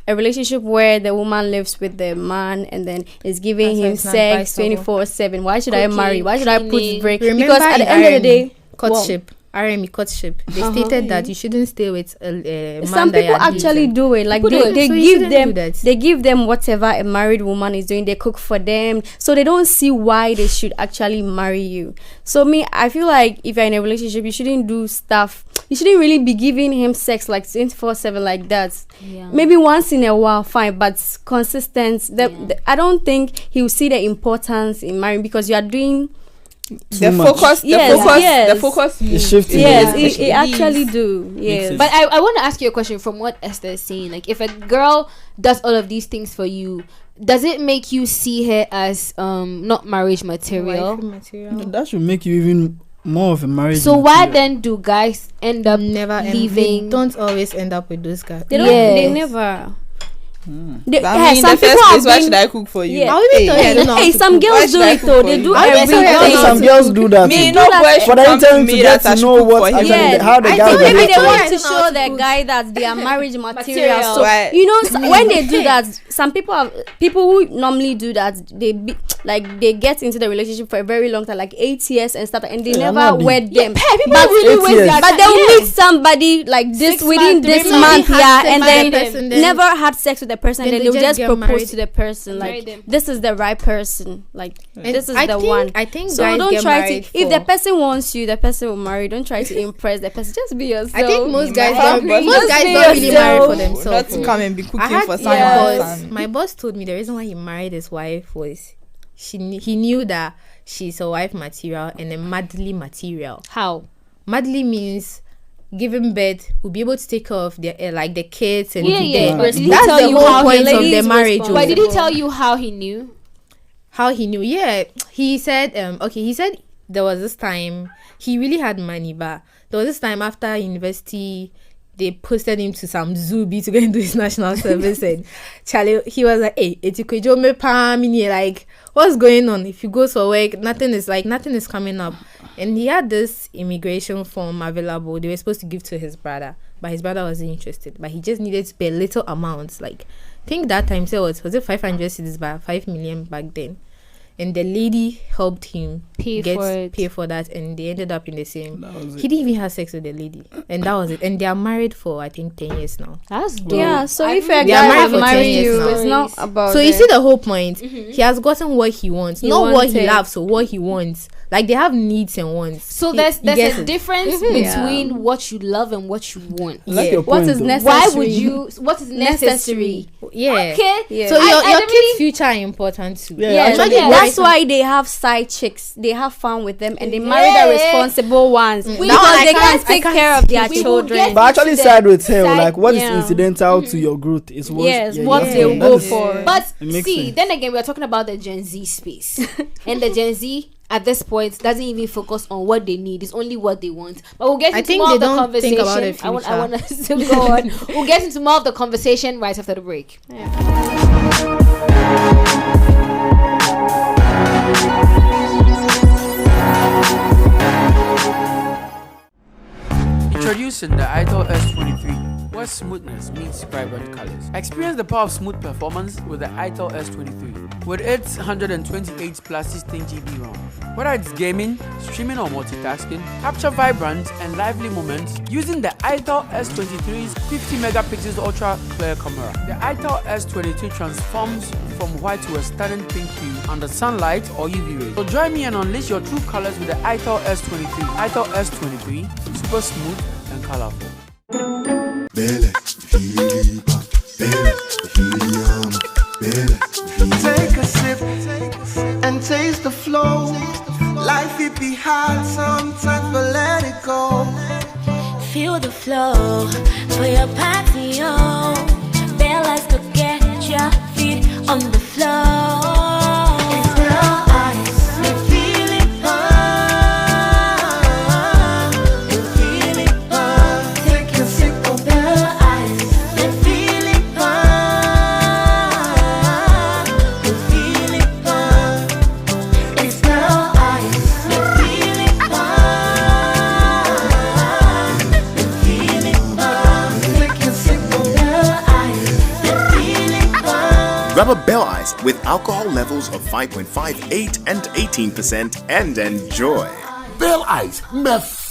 relationship where the woman lives with the man and then is giving him That's why it's sex not advisable. 24/7. Why should I Cooking, marry? Why should I put cleaning. break? Remember Because at the end of the day, courtship. RME courtship, they stated that you shouldn't stay with a man. Some people actually do it. Like they give them whatever a married woman is doing. They cook for them, so they don't see why they should actually marry you. So I feel like if you're in a relationship, you shouldn't do stuff. You shouldn't really be giving him sex like 24/7 like that. Yeah. Maybe once in a while, fine, but consistent. I don't think he will see the importance in marrying because you are doing. The focus is shifting. Yes, it actually do. Yes. But I want to ask you a question from what Esther is saying. Like, if a girl does all of these things for you, does it make you see her as not marriage material? That should make you even more of a marriage. So why then do guys end up leaving? They don't always end up with those guys. They never. Some people why should I cook for you? Yeah. Some girls do it though. They do everything. Some girls do that. For them to get to know what how the guy. Maybe they want to show the guy that they are marriage material. So when they do that, some people who normally do that, they get into the relationship for a very long time, like 8 years and stuff, and they never wed them. But they will meet somebody like this within this month, and then never had sex with the person, then they'll just propose to the person like this is the right person, like this is the one. I think so. Don't try to. If the person wants you, the person will marry. Don't try to impress the person. Just be yourself. I think most guys don't really marry for themselves. Not to come and be cooking for someone. My boss told me the reason why he married his wife was he knew that she's a wife material and a madly material. How? Madly means giving birth, will be able to take care of the the kids and That's the whole point of the marriage. But did he tell you how he knew? How he knew? Yeah, he said. He said there was this time he really had money, but there was this time after university they posted him to some Zubi to go and do his national service, and Charlie, he was like, "Hey, like, what's going on? If you go for work, nothing is coming up." And he had this immigration form available. They were supposed to give to his brother, but his brother wasn't interested. But he just needed to pay little amounts. Like, I think that time was it 500 cedis, but 5 million back then. And the lady helped him pay for that, and they ended up in the same. He didn't even have sex with the lady, and that was it. And they are married for I think 10 years now. That's dope. Yeah. So if a guy have married you, it's not about. So you see the whole point. Mm-hmm. He has gotten what he wants, not what he loves, or what he wants. Like, they have needs and wants. So there's a difference between what you love and what you want. What is necessary? Why would you? What is necessary? Yeah. Okay. Yeah. So your kids' future are important too. That's why they have side chicks. They have fun with them and they marry the responsible ones because they can take care of their children. But actually, side with her, like what is incidental to your growth is what they will go for. But see, then again, we are talking about the Gen Z space, and the Gen Z at this point doesn't even focus on what they need. It's only what they want. But we'll get into more of the conversation. I want us to go on. We'll get into more of the conversation right after the break. Introducing the Idol S23, where smoothness meets vibrant colors. Experience the power of smooth performance with the Idol S23. With its 128 plus 16 GB ROM. Whether it's gaming, streaming or multitasking, capture vibrant and lively moments using the Idol S23's 50 megapixels ultra clear camera. The Idol S23 transforms from white to a stunning pink hue under sunlight or UV rays. So join me and unleash your true colors with the Idol S23. Idol S23, super smooth and colorful. Take a sip and taste the flow. Life it be hard sometimes, but let it go. Feel the flow for your patio. Bellas to get your feet on the floor. It's real ice. You feel it burn. You feel it burn. Take a sip of the ice. You feel it burn. You feel it burn. It's real ice. You feel it burn. You feel it burn. Take a sip of the ice. You feel it burn. Grab a Bell Ice with alcohol levels of 5.58 and 18% and enjoy. Bell Ice,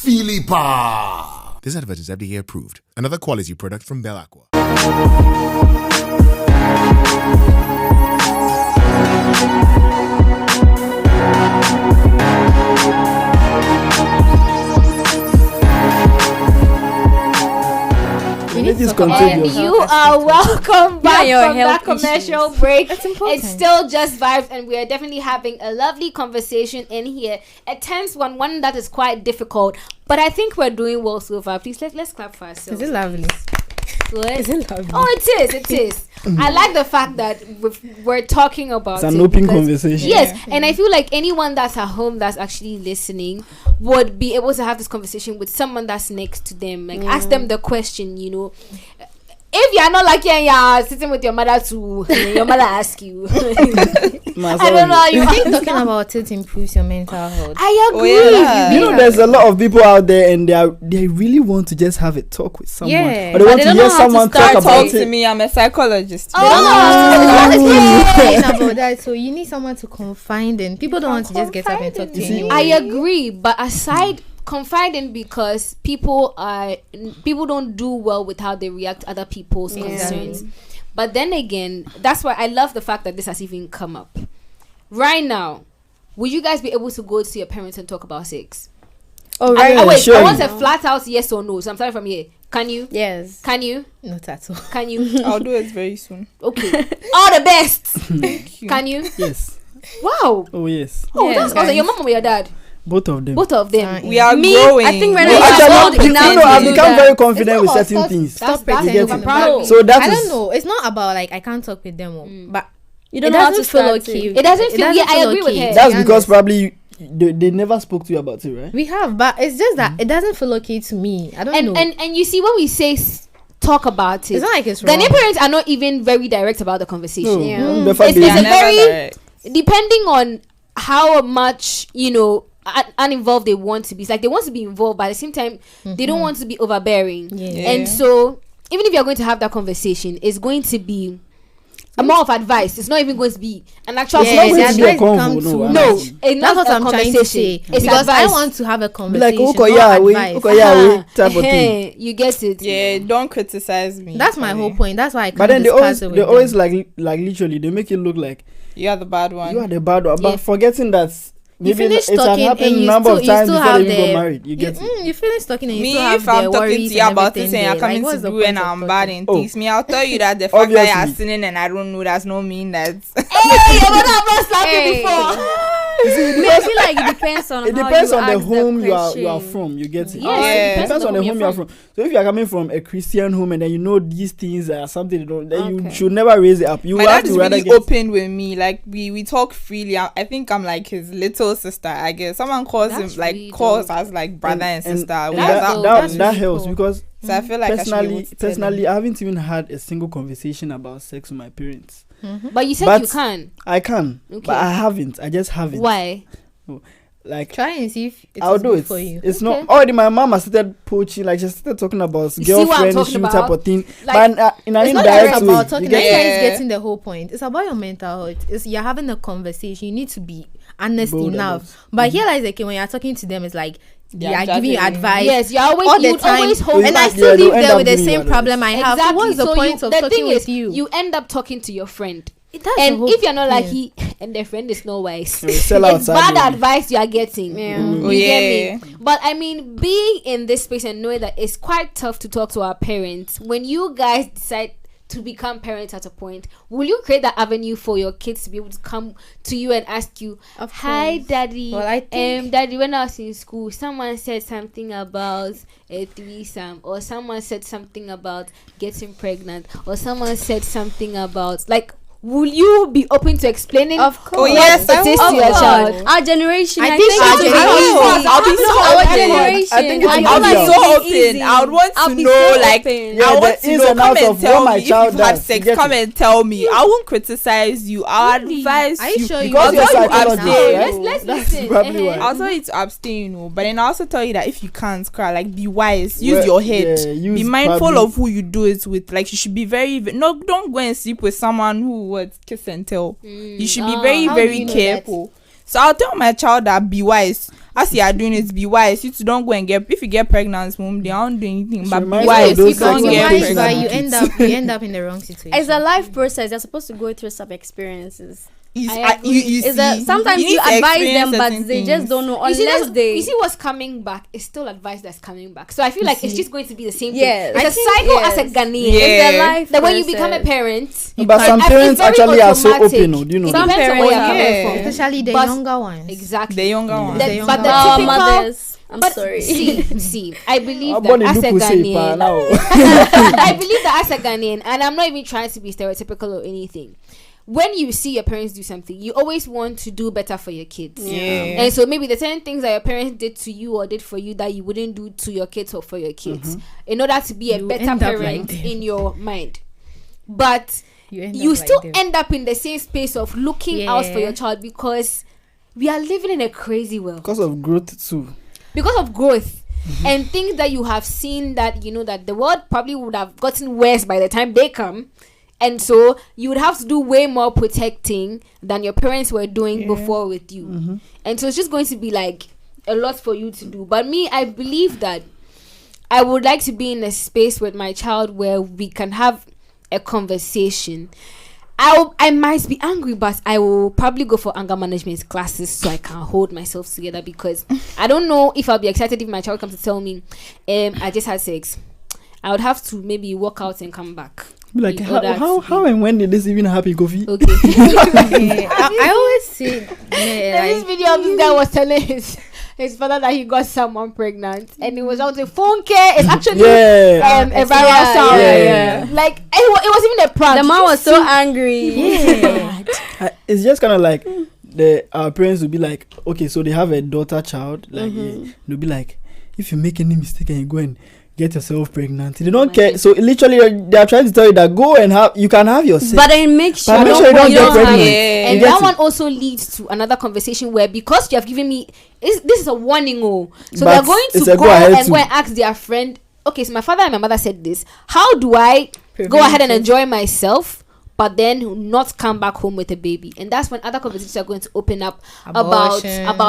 Philippa. This advert is FDA approved. Another quality product from Bell Aqua. And you are welcome back from that commercial break. It's still just vibes, and we are definitely having a lovely conversation in here. At times, one that is quite difficult, but I think we're doing well so far. Please let's clap for ourselves. Is it lovely? Good. Is it lovely? Oh, it is. I like the fact that we're talking about it's an open conversation. Yes, and I feel like anyone that's at home that's actually listening would be able to have this conversation with someone that's next to them. Like, ask them the question, you know. If you're not like you're sitting with your mother to your mother ask you. I don't know. You think talking about it improves your mental health? I agree. You know, there's a lot of people out there, and they really want to just have a talk with someone. Yeah. Or they want to hear someone talk about it. To me, I'm a psychologist. About that, so you need someone to confide in. People don't want to just get up and talk to you. I agree, but aside confiding, because people don't do well with how they react to other people's concerns. But then again, that's why I love the fact that this has even come up right now. Would you guys be able to go to your parents and talk about sex? Oh, right. Wait, I want a flat out yes or no. So I'm starting from here. Can you? Yes. Can you? Not at all. Can you? I'll do it very soon. Okay. All the best. Thank you. Can you? Yes. Wow. Oh yes. Oh, yes, that's awesome. Your mom or your dad? Both of them. We are growing. I think I've become very confident with certain things. That's I'm proud. So that I is. don't know. It's not about like I can't talk with them, but you don't know how to feel okay. It doesn't feel. Yeah, I agree with her. That's because probably they never spoke to you about it, right? We have, but it's just that it doesn't feel okay to me. I don't know. And you see, when we say talk about it, it's not like it's wrong. Ghanaian parents are not even very direct about the conversation. It's a very depending on how much uninvolved they want to be. It's like they want to be involved, but at the same time they don't want to be overbearing. And so even if you're going to have that conversation, it's going to be a more of advice. It's not even going to be an actual That's it's not what I'm trying to say. It's because advice. I want to have a conversation. Like type of thing. You get it. Yeah, don't criticize me. That's my whole point. That's why I can't. But then they always like literally they make it look like you are the bad one. You are the bad one, but forgetting that maybe it had happened a number of times before they even got married. You get it. You finish talking and you still if have I'm talking to you about this and you're coming to do and I'm bad and things, me, I'll tell you that the fact that you're sinning and I don't know does not mean that. Hey, your mother have not slapped you before. I feel like it depends on the home you are from. You get it. Yeah, it depends on the home you are from. So if you are coming from a Christian home and then you know these things are something then you should never raise it up. You have to rather really open with me. Like we talk freely. I think I'm like his little sister. I guess someone calls him like calls us like brother and sister. That helps because so I feel like personally I haven't even had a single conversation about sex with my parents. But you said you can. I can, but I haven't. I just haven't. Why? Like try and see if I'll do it for you. It's not already. My mom has started poaching. Like she started talking about girlfriend issue type of thing. Like, but in an it's indirect not way. About talking. That's getting the whole point. It's about your mental health. It's you're having a conversation. You need to be honest enough. But here lies when you're talking to them, it's like they are giving you advice. Yes, you're always all the time, and I still live there with the same problem I have. So what's the point of talking with you? You end up talking to your friend. And if you're not lucky and the friend is not wise, it's bad advice you are getting. You get me? But I mean, being in this space and knowing that it's quite tough to talk to our parents, when you guys decide to become parents at a point, will you create that avenue for your kids to be able to come to you and ask you, hi daddy, daddy, when I was in school someone said something about a threesome, or someone said something about getting pregnant, or someone said something about like, will you be open to explaining of course what it is to your child? Our generation, I think I'll be so open. I would want to know, like, I want to know, come and tell me if you've had sex, come and tell me. I won't criticize you. I'll advise you. Because you're psychologist, let's listen. I'll tell you to abstain, but then I also tell you that if you can't cry, like, be wise, use your head, be mindful of who you do it with. Like, you should be don't go and sleep with someone who kiss and tell. You should be very, very careful. So I'll tell my child that be wise. As you are doing it, be wise. You don't go and get. If you get pregnant, mom, they don't do anything. But be wise. You don't get pregnant. You end up in the wrong situation. It's a life process. You're supposed to go through some experiences. Sometimes you advise them, but they just don't know. You see what's coming back. It's still advice that's coming back. So I feel like it's just going to be the same thing. It's a cycle as a Ghanaian. It's a life that when you become a parent. But some parents actually are so open. Do you know? Some parents, especially the younger ones. Exactly. The younger ones. But the typical mothers. I'm sorry. See, I believe that as a Ghanaian, I believe that as a Ghanaian, and I'm not even trying to be stereotypical or anything. When you see your parents do something, you always want to do better for your kids. And so maybe the certain things that your parents did to you or did for you that you wouldn't do to your kids or for your kids, in order to be a better parent in your mind. But you still end up in the same space of looking out for your child, because we are living in a crazy world. Because of growth too. Because of growth. And things that you have seen that, you know, that the world probably would have gotten worse by the time they come. And so you would have to do way more protecting than your parents were doing before with you. And so it's just going to be like a lot for you to do. But me, I believe that I would like to be in a space with my child where we can have a conversation. I might be angry, but I will probably go for anger management classes so I can hold myself together, because I don't know if I'll be excited if my child comes to tell me I just had sex. I would have to maybe walk out and come back. Like how and when did this even happen, Kofi? Okay. I always see this video of this guy was telling his father that he got someone pregnant, and it was on the phone care. It's actually a viral sound. Like it was even a prank. The man was so angry. It's just kind of like our parents would be like, okay, so they have a daughter child, like they'll be like, if you make any mistake and you go and get yourself pregnant, they don't care. So literally they are trying to tell you that go and you can have your sex, but then make sure you don't get pregnant. And that one also leads to another conversation where, because you have given me this is a warning, so they're going to go and ask their friend, okay, so my father and my mother said this, how do I go ahead and enjoy myself but then not come back home with a baby? And that's when other conversations are going to open up about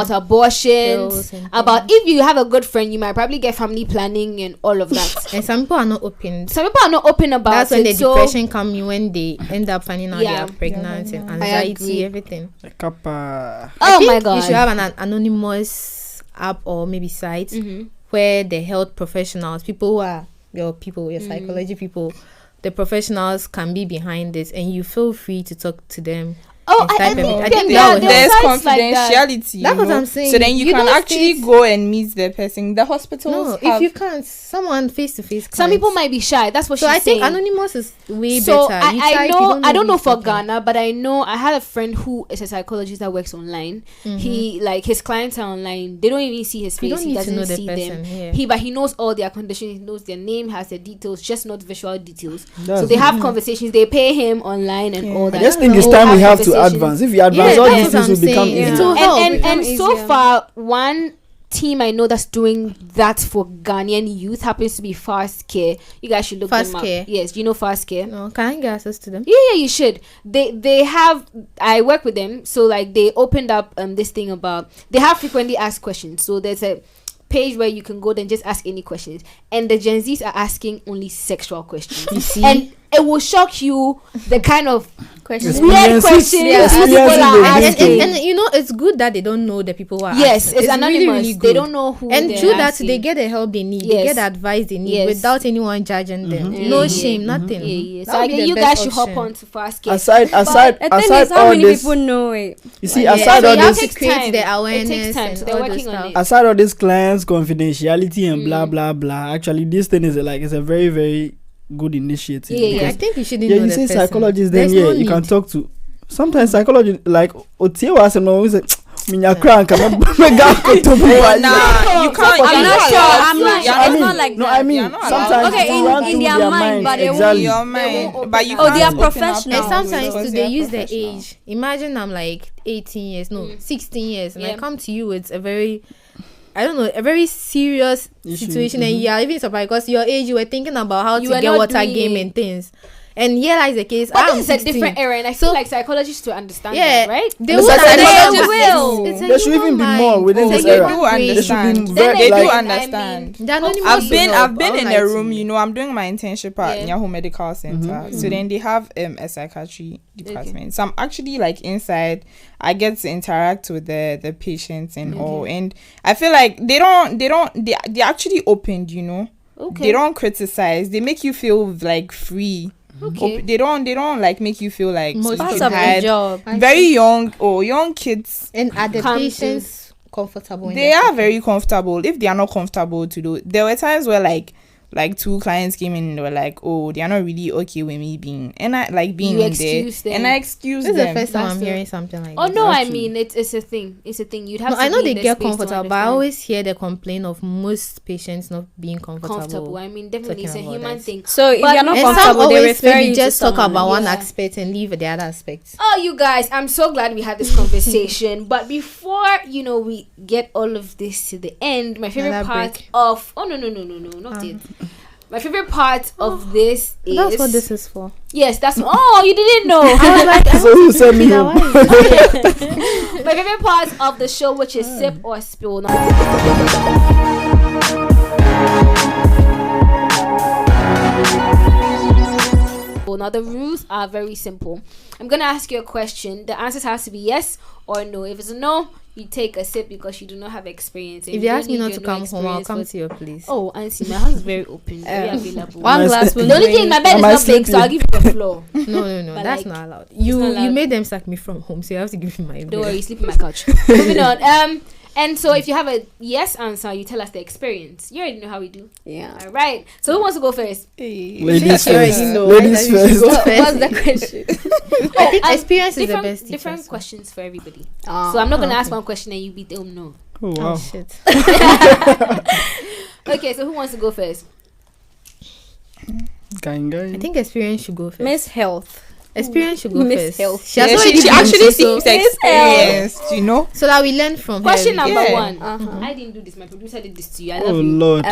abortions, about if you have a good friend, you might probably get family planning and all of that. And some people are not open. Some people are not open about that's when the depression comes in, when they end up finding out they are pregnant, and anxiety, everything. Oh my God. You should have an anonymous app or maybe site where the health professionals, people who are your psychology people, the professionals can be behind this, and you feel free to talk to them. I think there's confidentiality. That's what I'm saying. So then you can actually go and meet the person. The hospitals. If you can't, someone face to face. Some people might be shy. That's what she's saying. So I think anonymous is way better. So I don't know for Ghana, but I know I had a friend who is a psychologist that works online. He his clients are online. They don't even see his face. He doesn't see them. But he knows all their conditions. He knows their name, has their details, just not visual details. So they have conversations. They pay him online and all that. I just think it's time we have to advance. If you advance, all these things will become easier. And so far, one team I know that's doing that for Ghanaian youth happens to be Fast Care. You guys should look them up. Yes, you know Fast Care? No, can I get access to them? Yeah, you should. They have, I work with them, so like they opened up this thing about, they have frequently asked questions. So there's a page where you can go and just ask any questions, and the Gen Zs are asking only sexual questions. You see? And it will shock you the kind of weird questions people are asking. And you know, it's good that they don't know the people who are asking. It's anonymous. Really, really good. They don't know who. And through that, they get the help they need. They get the advice they need without anyone judging them. No shame, nothing. So you guys should hop on to Fast Care. Aside how many people know it. You see, aside all this, to create the awareness. It takes time. So they're working on it. Aside all this clients confidentiality and blah blah blah. Actually, this thing is it's a very, very good initiative. I think you shouldn't know you say psychologists, then you can talk to. Sometimes psychology, like Otiewa, some always say, "Minya crank." You can't. I'm not sure. It's not like no, that. I mean, sometimes in their mind, but exactly. Your mind. But you they are professional. And sometimes they use the age. Imagine I'm like 18 years, 16 years, and I come to you with a very, I don't know, a very serious situation, and you are even surprised because your age, you were thinking about how to get water game and things. And here lies the case. But this is a different era, and I feel like psychologists to understand that, right? They will. There should even be more within this era. They do understand. I've been in a room. You know, I'm doing my internship at Yahoo Medical Center. So then they have a psychiatry department. So I'm actually like inside. I get to interact with the patients and all, and I feel like they're actually opened. You know, they don't criticize. They make you feel like free. They don't like make you feel like part of the job. Very young kids and are the patients comfortable? They are very comfortable. If they are not comfortable to do, there were times where like 2 clients came in and they were like, oh, they are not really okay with me being, and I like being in there, and I excuse them. This is the first time I'm hearing something like this. Oh no, I mean it's a thing. It's a thing. You'd have to. I know they get comfortable, but I always hear the complaint of most patients not being comfortable. I mean, definitely it's a human thing. So if you're not comfortable, they refer you just talk about one aspect and leave the other aspects. Oh, you guys, I'm so glad we had this conversation. But before we get all of this to the end, my favorite part of no, not it. My favorite part of this is... That's what this is for. Yes, that's... Oh, you didn't know. I was like... So you sent me home. My favorite part of the show, which is Sip or Spill. Now, the rules are very simple. I'm going to ask you a question. The answers has to be yes or no. If it's a no, you take a sip because you do not have experience. If you ask me not to come home, I'll come to your place. Oh, Auntie, my house is very open, very available. One glass will the only thing, my bed is not big, so I'll give you the floor. No, that's not allowed. You made them sack me from home, so you have to give me my bed. Don't worry, sleep on my couch. Moving on. And so if you have a yes answer, you tell us the experience. You already know how we do. Yeah. All right. So who wants to go first? Ladies first. Ladies first. What's the question? I think experience is the best. Different questions for everybody. So I'm not going to ask one question and you be no. Oh, wow. Shit. Okay, so who wants to go first? I think experience should go first. Miss Health. Experience should go Miss first. Health. She actually seems experienced, you know. So that we learn from question her. Number one. I didn't do this. My producer did this to you. I love you. Lord.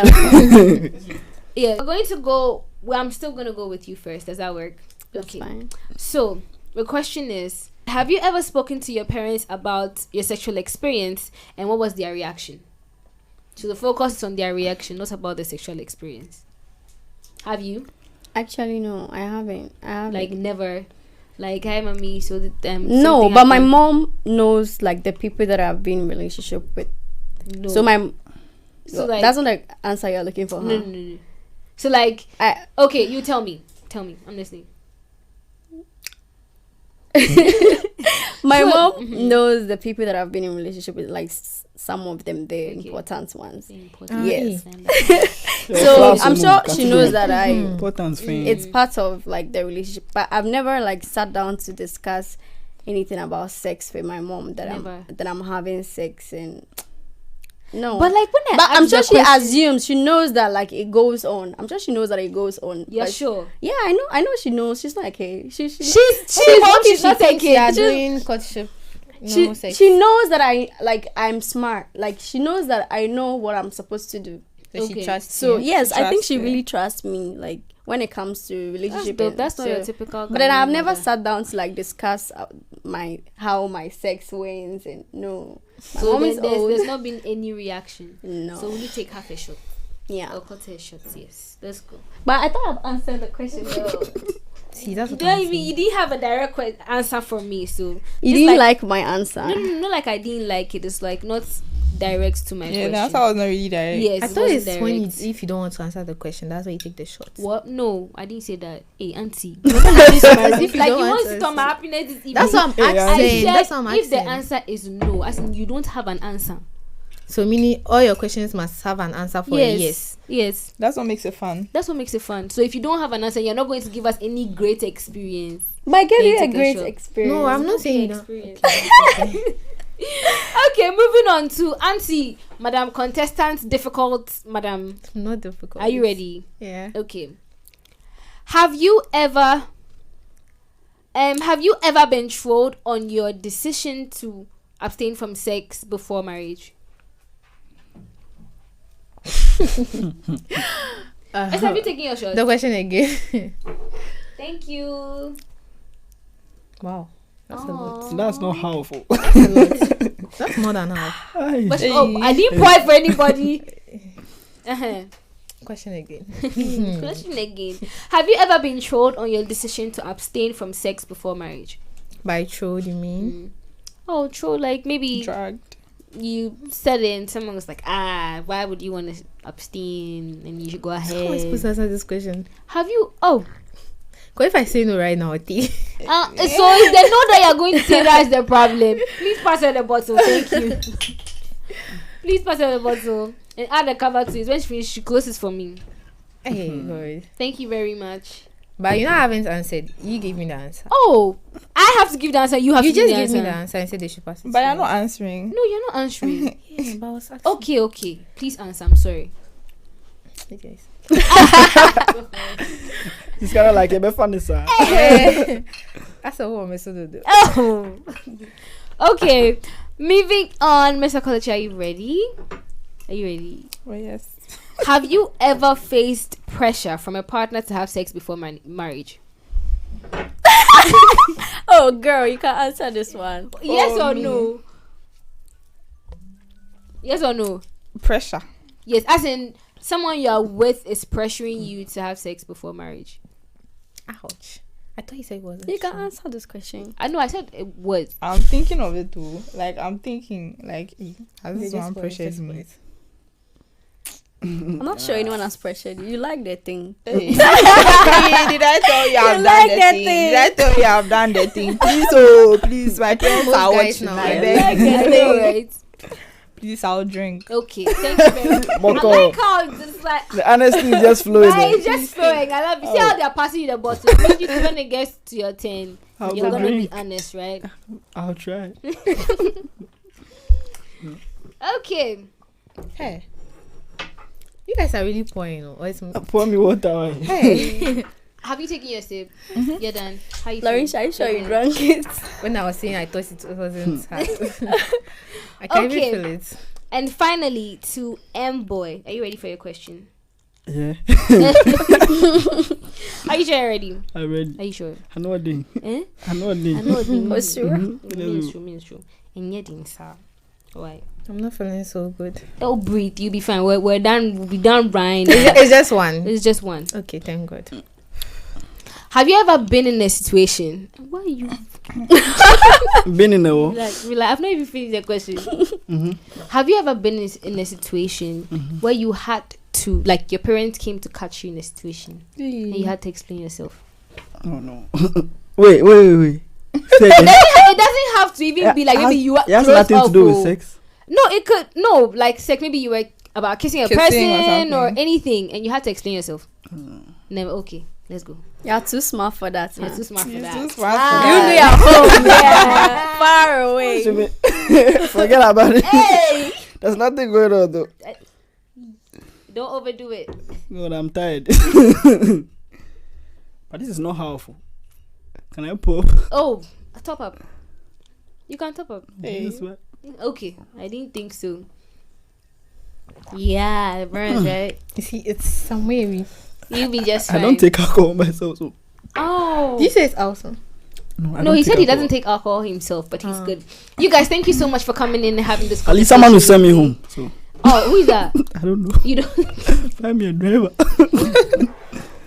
Yeah, we're going to go. Well, I'm still going to go with you first. Does that work? Okay. Fine. So the question is: have you ever spoken to your parents about your sexual experience, and what was their reaction? So the focus is on their reaction, not about the sexual experience. Have you? Actually, no, I haven't. Like never. Like, hi, mommy. So that no, but my mom knows like the people that I've been in relationship with. No. So like, that's not the answer you're looking for. No. So like, okay, you tell me. I'm listening. My mom knows the people that I've been in relationship with, like some of them, the important ones. Yes. So I'm sure she knows that it's part of like the relationship, but I've never like sat down to discuss anything about sex with my mom that I'm having sex and no. But like I'm sure she assumes she knows that like it goes on. I'm sure she knows that it goes on. You're sure? Yeah, I know she knows. She's not okay. She's not okay. Doing courtship. She knows that I'm smart. Like she knows that I know what I'm supposed to do. So she trusts so you. Yes, I think she really trusts me. Like when it comes to relationship, that's not your typical. But then I've never sat down to like discuss how my sex wins and no. So there's not been any reaction. No. So will you take half a shot? Yeah. I'll cut a shot. Yes, let's go. But I thought I've answered the question. See, that's what you didn't have a direct answer from me, so you didn't like my answer. No, not like I didn't like it. It's like not direct to my question. Yeah, the answer was not really direct. Yes, I thought it's when if you don't want to answer the question, that's why you take the shot. What? No, I didn't say that. Hey, auntie, if like you want to stop my happiness this evening, that's what I'm asking. That's what I'm asking. If the answer is no, as in you don't have an answer. So meaning all your questions must have an answer for yes. Yes. That's what makes it fun. So if you don't have an answer, you're not going to give us any great experience. But I gave you a great experience. No, I'm not saying experience. Okay, moving on to Auntie, Madam Contestant, difficult, Madam. Not difficult. Are you ready? Yeah. Okay. Have you ever been trolled on your decision to abstain from sex before marriage? Have you taken your shot? The question again. Thank you. Wow. That's a lot. That's not harmful. That's more than half. But, I didn't point for anybody. Question again. Question again. Have you ever been trolled on your decision to abstain from sex before marriage? By trolled, you mean? Oh, troll, like maybe dragged. You said it and someone was like, why would you want to abstain and you should go ahead. How am I supposed to answer this question? Have you? Oh. Because if I say no right now, so if they know that you're going to say that's the problem, please pass her the bottle. Thank you. Please pass her the bottle and add the cover to it. When she finishes, she closes for me. Hey, God. Thank you very much. But you know, I haven't answered. You gave me the answer. Oh, I have to give the answer. You have to give the answer. You just gave me the answer and said they should pass it. But you're not answering. No, you're not answering. Yeah, but I was asking. Okay. Please answer. I'm sorry. Okay. It's kind of like a funny sir. That's a whole mess to do. Oh. Okay. Moving on, Mr. College, are you ready? Are you ready? Oh, yes. Have you ever faced pressure from a partner to have sex before marriage? Oh, girl, you can answer this one. Yes or no? Yes or no? Pressure. Yes, as in someone you are with is pressuring you to have sex before marriage. Ouch. I thought you said it wasn't. You can answer this question. I know, I said it was. I'm thinking of it too. Like, I'm thinking, like, has this one pressured me? I'm not sure anyone has pressured you. You like that thing. Hey. Did I tell you I've done the thing? Did I tell you I've done the thing? Please, my parents are watching now. I beg. Right. Please, I'll drink. Okay, thank you very much. I like how it's like the honesty is just flowing. It's just flowing. I love it. See how they're passing you the bottle. When it gets to your turn, you're gonna be honest, right? I'll try. Okay. Hey. You guys are really pouring. Pour me water. Hey. Have you taken your sip? Mm-hmm. You're done. How you Lauren, are you sure you drank it? When I was saying I thought it wasn't hard. I can't even feel it. And finally, to M-Boy. Are you ready for your question? Yeah. Are you sure you're ready? I'm ready. Are you sure? I know what doing. I know what doing. What's sure? Means true. And yet, why? I'm not feeling so good. Oh, breathe. You'll be fine. We're done. We'll be done, Brian. It's just one. It's just one. Okay, thank God. Have you ever been in a situation? Why are you been in a like I've not even finished the question. Mm-hmm. Have you ever been in a situation where you had to, like, your parents came to catch you in a situation and you had to explain yourself? Oh no. Wait. It doesn't have to even be like maybe you are. It has nothing to do with sex. No, it could like sex. Maybe you were about kissing a person or anything, and you had to explain yourself. Never. Okay, let's go. You're too smart for that. You're too smart for that. You do your home, yeah, far away. Forget about it. Hey, there's nothing going on though. Don't overdo it. God, I'm tired. But this is not harmful. Can I pop? Oh, a top up. You can top up. Hey. Okay, I didn't think so. Yeah, burns, right? You see, it's somewhere. You'll be just fine. I don't take alcohol myself, so. Oh. You say it's awesome. No, he said he doesn't take alcohol himself, but he's good. You guys, thank you so much for coming in and having this conversation. At least someone will send me home. So. Oh, who is that? I don't know. You don't. Find me a driver.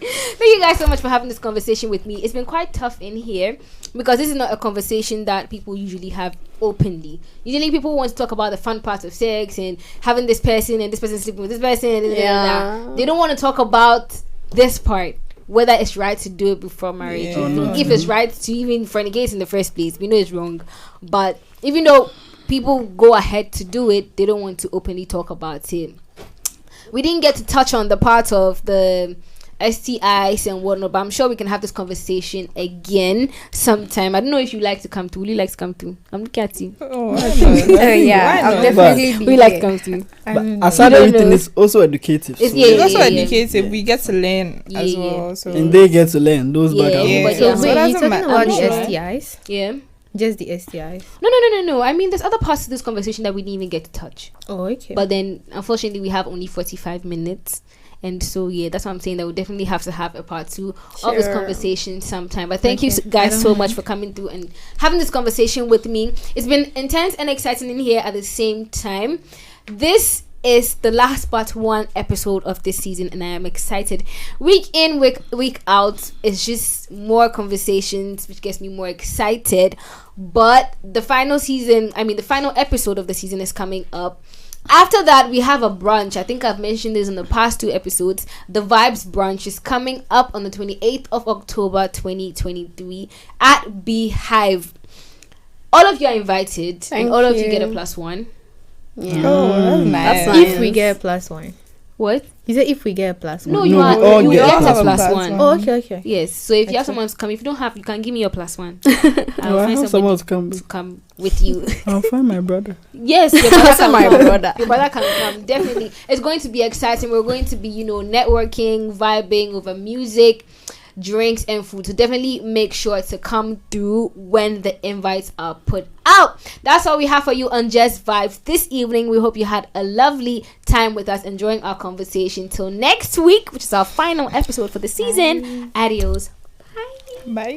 Thank you guys so much for having this conversation with me. It's been quite tough in here because this is not a conversation that people usually have openly. Usually people want to talk about the fun parts of sex and having this person and this person sleeping with this person. And they don't want to talk about this part, whether it's right to do it before marriage. If it's right to even fornicate in the first place. We know it's wrong. But even though people go ahead to do it, they don't want to openly talk about it. We didn't get to touch on the part of the STIs and whatnot, but I'm sure we can have this conversation again sometime. I don't know if you like to come to. Will you like to come to? I'm looking at you. Yeah, I'll definitely be like to come to. But aside everything, it's also educative. It's also educative. We get to learn as well. So. And they get to learn those back So wait, you're talking about the STIs? Yeah. Just the STIs? No. I mean, there's other parts of this conversation that we didn't even get to touch. Oh, okay. But then, unfortunately, we have only 45 minutes. And so that's what I'm saying, that we definitely have to have a part 2 of this conversation sometime. But thank you guys so much for coming through and having this conversation with me. It's been intense and exciting in here at the same time. This is the last part 1 episode of this season, and I am excited. Week in, week out, it's just more conversations, which gets me more excited. But the final episode of the season is coming up. After that, we have a brunch. I think I've mentioned this in the past 2 episodes. The Vibes brunch is coming up on the 28th of October 2023 at Beehive. All of you are invited, and all of you get a +1. Yeah. Oh, that's nice. If we get a +1. What? You said if we get a +1. No, you get a +1. Oh, okay. Yes. So if you have someone to come, if you don't have, you can give me your +1. I'll find someone to come with you. I'll find my brother. Yes, your brother can my brother. Your brother can come. Definitely. It's going to be exciting. We're going to be, networking, vibing over music, drinks, and food. So definitely make sure to come through when the invites are put out. That's all we have for you on Just Vibes this evening. We hope you had a lovely time with us, enjoying our conversation. Till next week, which is our final episode for the season. Adios. Bye.